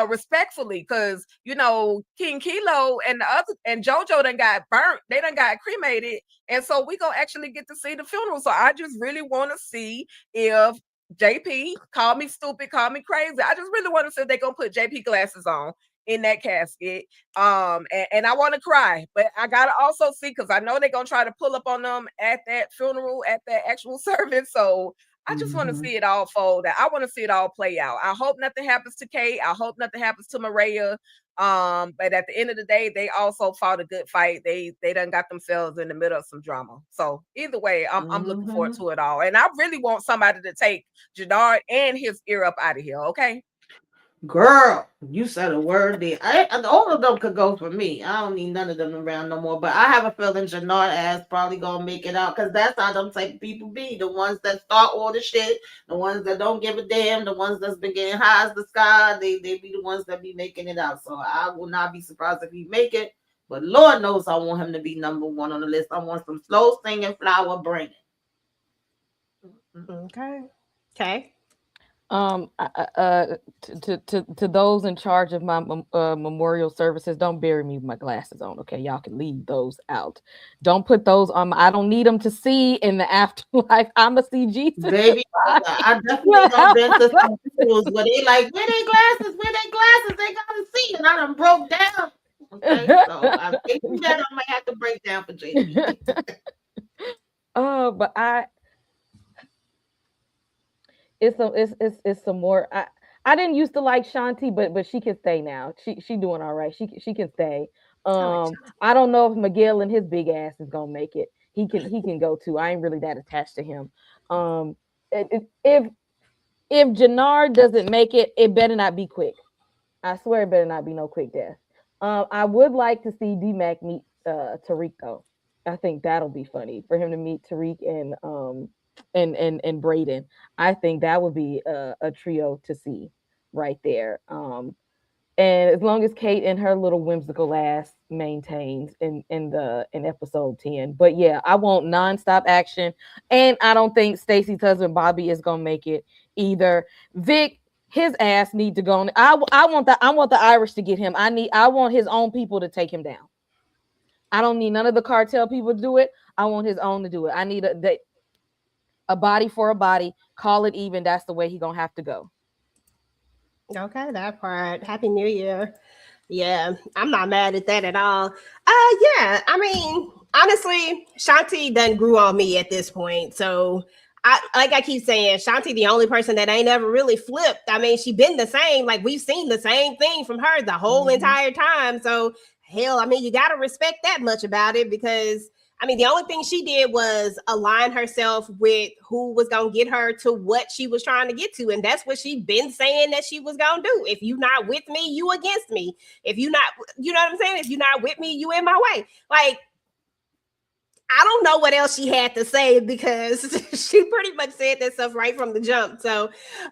respectfully, because King Kilo and the other and JoJo done got burnt. They done got cremated, and so we gonna actually get to see the funeral. So I just really want to see if JP, call me stupid, call me crazy. I just really want to see if they gonna put JP glasses on in that casket. And I want to cry, but I gotta also see, because I know they're gonna try to pull up on them at that funeral, at that actual service. So I just want to see it all fold out. I want to see it all play out. I hope nothing happens to Kate. I hope nothing happens to Maria. But at the end of the day, they also fought a good fight. They done got themselves in the middle of some drama. So either way, I'm looking forward to it all. And I really want somebody to take Jannard and his ear up out of here. Okay. Girl, you said a word there. All of them could go for me. I don't need none of them around no more. But I have a feeling Jannard ass probably gonna make it out because that's how them type of people be. The ones that start all the shit, the ones that don't give a damn, the ones that's been getting high as the sky. They be the ones that be making it out. So I will not be surprised if he make it. But Lord knows I want him to be number 1 on the list. I want some slow singing flower bringing. Okay. To those in charge of my memorial services, don't bury me with my glasses on. Okay, y'all can leave those out. Don't put those on. I don't need them to see in the afterlife. I'ma see Jesus. Baby, I definitely don't been to some schools where they like, where they glasses? They gotta see, and I done broke down. Okay, so I think that I might have to break down for JP. But it's some more. I didn't used to like Shanti, but she can stay now. She doing all right. She can stay. I don't know if Miguel and his big ass is gonna make it. He can go too. I ain't really that attached to him. If Jannard doesn't make it, it better not be quick. I swear it better not be no quick death. I would like to see D-Mac meet Tariq though. I think that'll be funny for him to meet Tariq and Brayden. I think that would be a trio to see right there. And as long as Kate and her little whimsical ass maintains in episode 10. But yeah, I want nonstop action. And I don't think Stacey's husband Bobby is gonna make it either. Vic, his ass need to go on. I want the Irish to get him. I want his own people to take him down. I don't need none of the cartel people to do it. I want his own to do it. I need a body for a body. Call it even. That's the way he gonna have to go. Okay, that part. Happy New Year. Yeah, I'm not mad at that at all. Yeah, I mean, honestly, Shanti done grew on me at this point. So I keep saying, Shanti, the only person that ain't ever really flipped. I mean, she been the same. Like we've seen the same thing from her the whole entire time. So hell, I mean, you gotta respect that much about it because I mean, the only thing she did was align herself with who was going to get her to what she was trying to get to. And that's what she been saying that she was going to do. If you not with me, you against me. If you not, you know what I'm saying? If you're not with me, you in my way. Like, I don't know what else she had to say because she pretty much said that stuff right from the jump. So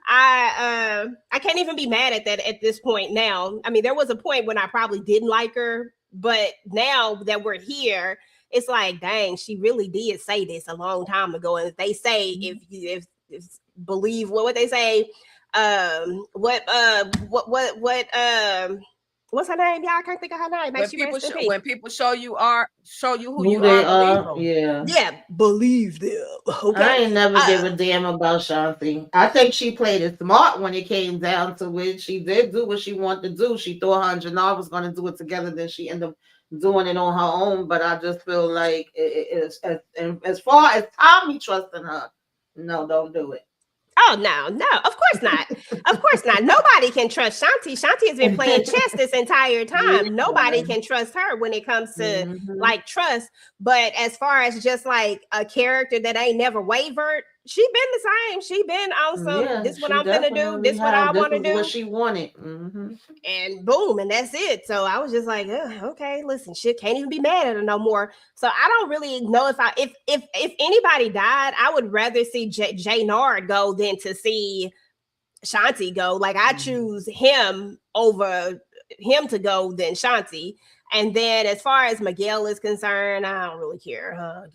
I can't even be mad at that at this point now. I mean, there was a point when I probably didn't like her, but now that we're here, it's like, dang, she really did say this a long time ago. And they say, if believe what they say, what's her name? Y'all, I can't think of her name. When people show you who you they are, yeah, believe them. Okay, I ain't never give a damn about Shanti. I think she played it smart when it came down to it. She did do what she wanted to do. She thought her and Jannar was going to do it together. Then she ended up doing it on her own. But I just feel like as far as Tommy trusting her, no, don't do it. Oh, no, of course not. Of course not. Nobody can trust Shanti. Shanti has been playing chess this entire time. Nobody can trust her when it comes to like trust. But as far as just like a character that ain't never wavered, she been the same. She been awesome. This is what I'm gonna do. This is what I want to do. What she wanted. And boom, and that's it. So I was just like, okay, listen, shit, can't even be mad at her no more. So I don't really know if anybody died, I would rather see Jay Nard go than to see Shanti go. Like I choose him over him to go than Shanti. And then as far as Miguel is concerned, I don't really care.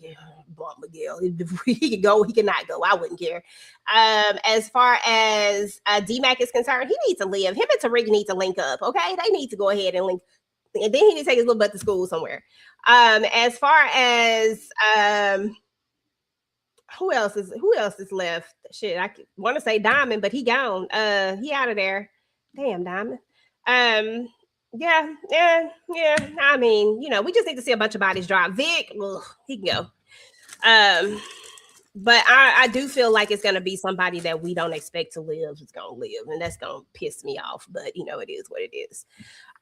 Miguel, he can go, he cannot go. I wouldn't care. As far as D-Mac is concerned, he needs to live. Him and Tariq need to link up. Okay, they need to go ahead and link. And then he needs to take his little butt to school somewhere. As far as who else is left? Shit, I want to say Diamond, but he gone. He out of there. Damn, Diamond. Yeah. I mean, we just need to see a bunch of bodies drop. Vic, he can go. But I do feel like it's gonna be somebody that we don't expect to live is gonna live, and that's gonna piss me off. But it is what it is.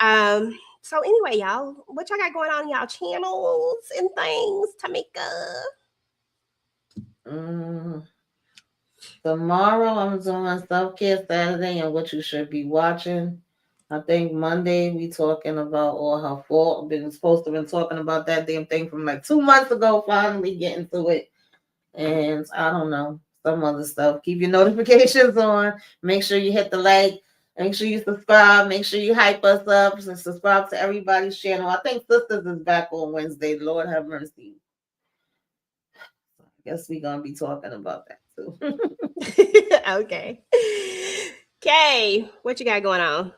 So anyway, y'all, what y'all got going on in y'all channels and things, Tamika? Tomorrow I'm doing Self-Care Saturday and what you should be watching. I think Monday we talking about All Her Fault. Been supposed to been talking about that damn thing from like 2 months ago. Finally getting to it, and I don't know, some other stuff. Keep your notifications on. Make sure you hit the like. Make sure you subscribe. Make sure you hype us up and subscribe to everybody's channel. I think Sisters is back on Wednesday. Lord have mercy. I guess we're gonna be talking about that too. Okay. Kay, what you got going on?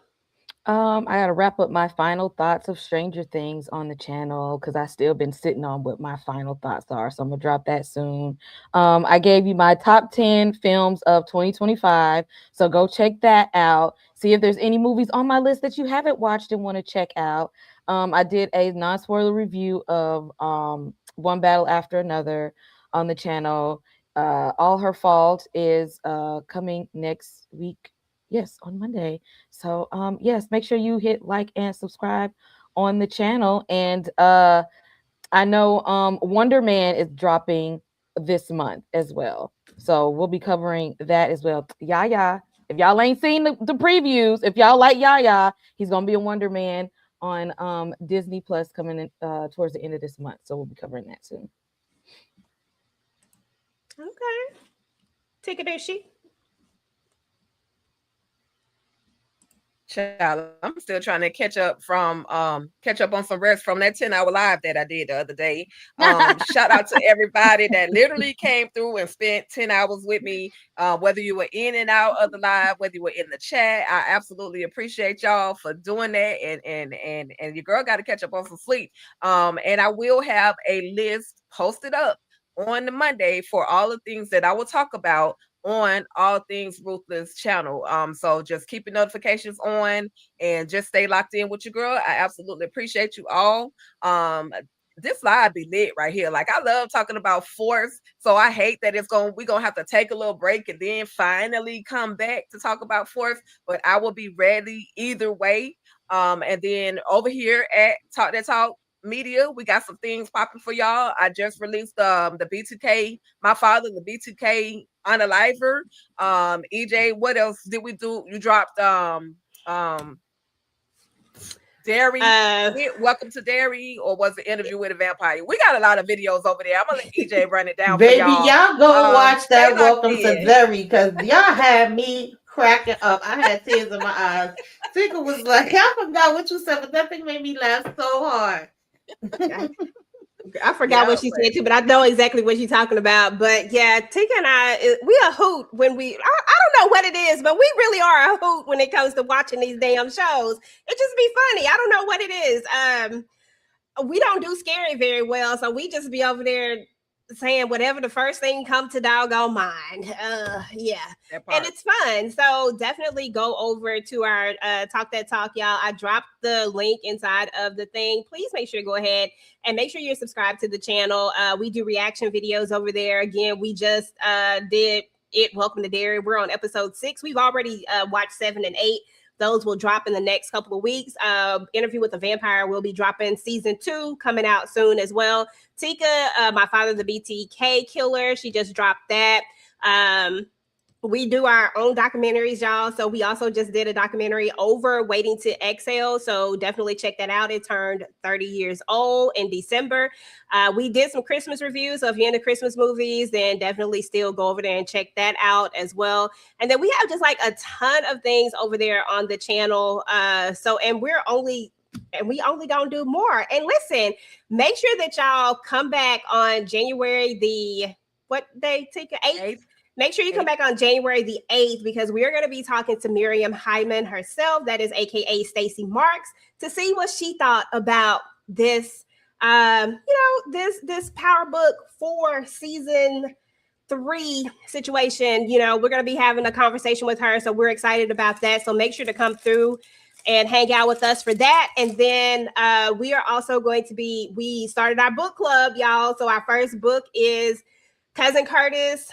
I gotta wrap up my final thoughts of Stranger Things on the channel because I still been sitting on what my final thoughts are. So I'm gonna drop that soon. I gave you my top 10 films of 2025. So go check that out. See if there's any movies on my list that you haven't watched and want to check out. I did a non-spoiler review of One Battle After Another on the channel. All Her Fault is coming next week. Yes, on Monday. So yes, make sure you hit like and subscribe on the channel. And I know Wonder Man is dropping this month as well. So we'll be covering that as well. Yaya, if y'all ain't seen the previews, if y'all like Yaya, he's gonna be a Wonder Man on Disney Plus coming in towards the end of this month. So we'll be covering that soon. Okay. Take it, she. child, I'm still trying to catch up on some rest from that 10-hour live that I did the other day. Shout out to everybody that literally came through and spent 10 hours with me. Whether you were in and out of the live, whether you were in the chat, I absolutely appreciate y'all for doing that. And your girl got to catch up on some sleep. And I will have a list posted up on the Monday for all the things that I will talk about on All Things Ruthless channel. So just keep your notifications on and just stay locked in with your girl. I absolutely appreciate you all. This live be lit right here. Like, I love talking about Force, so I hate that we're gonna have to take a little break and then finally come back to talk about Force, but I will be ready either way. And then over here at Talk That Talk Media, we got some things popping for y'all. I just released the B2K, my father, the B2K Unaliver. EJ, what else did we do? You dropped Dairy, Welcome to Dairy, or was the Interview with a Vampire? We got a lot of videos over there. I'm gonna let EJ run it down. Baby, for y'all go watch that stay Welcome locked to in. Dairy, because y'all had me cracking up. I had tears in my eyes. Tika was like, I forgot what you said, but that thing made me laugh so hard. I forgot what she said too, but I know exactly what she's talking about. But yeah, Tika and I, we a hoot when I don't know what it is, but we really are a hoot when it comes to watching these damn shows. It just be funny. I don't know what it is. We don't do scary very well, so we just be over there saying whatever the first thing come to doggone mind. Yeah, and it's fun. So definitely go over to our Talk That Talk, y'all. I dropped the link inside of the thing. Please make sure to go ahead and make sure you're subscribed to the channel. We do reaction videos over there. Again, we just did it. Welcome to Dairy. We're on episode 6. We've already watched 7 and 8. Those will drop in the next couple of weeks. Interview with a Vampire will be dropping season 2 coming out soon as well. Tika, my father, the BTK killer, she just dropped that. We do our own documentaries, y'all. So we also just did a documentary over Waiting to Exhale. So definitely check that out. It turned 30 years old in December. We did some Christmas reviews. So if you're into Christmas movies, then definitely still go over there and check that out as well. And then we have just like a ton of things over there on the channel. And we only gonna do more. And listen, make sure that y'all come back on January the, what day, Tika? 8th? Make sure you come back on January the 8th, because we are going to be talking to Miriam Hyman herself, that is AKA Stacey Marks, to see what she thought about this, this Power Book 4 season 3 situation. You know, we're going to be having a conversation with her, so we're excited about that. So make sure to come through and hang out with us for that. And then we are also going to we started our book club, y'all. So our first book is Cousin Curtis,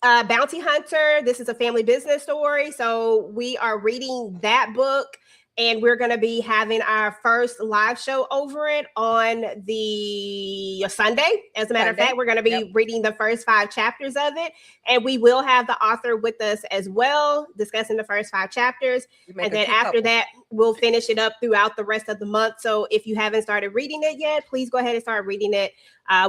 Bounty Hunter. This is a family business story. So we are reading that book, and we're going to be having our first live show over it on the Sunday. As a matter of fact, we're going to be reading the first 5 chapters of it, and we will have the author with us as well, discussing the first 5 chapters. And then after that, we'll finish it up throughout the rest of the month. So if you haven't started reading it yet, please go ahead and start reading it.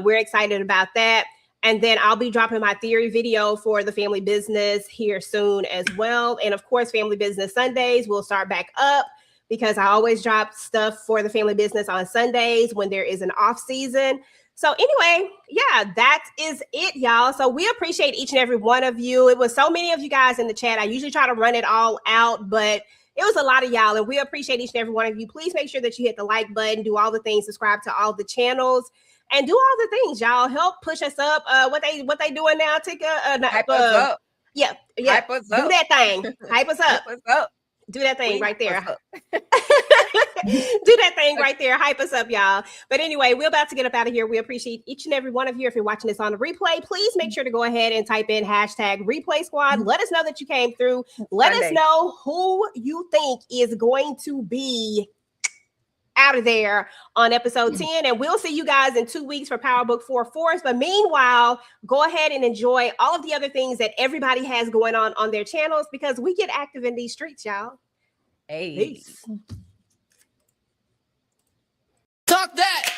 We're excited about that. And then I'll be dropping my theory video for the family business here soon as well. And of course, Family Business Sundays will start back up, because I always drop stuff for the family business on Sundays when there is an off season. So anyway, yeah, that is it, y'all. So we appreciate each and every one of you. It was so many of you guys in the chat. I usually try to run it all out, but it was a lot of y'all, and we appreciate each and every one of you. Please make sure that you hit the like button, do all the things, subscribe to all the channels, and do all the things, y'all. Help push us up. What they doing now? Hype us up. Yeah. Hype us up. Do that thing. Hype us up. Hype us up. Do that thing right there. Do that thing right there. Hype us up, y'all. But anyway, we're about to get up out of here. We appreciate each and every one of you. If you're watching this on the replay, please make sure to go ahead and type in #Replay Squad. Let us know that you came through. Let us know who you think is going to be out of there on episode 10, and we'll see you guys in 2 weeks for Power Book 4 Force. But meanwhile, go ahead and enjoy all of the other things that everybody has going on their channels, because we get active in these streets, y'all. Hey. Peace. Talk that.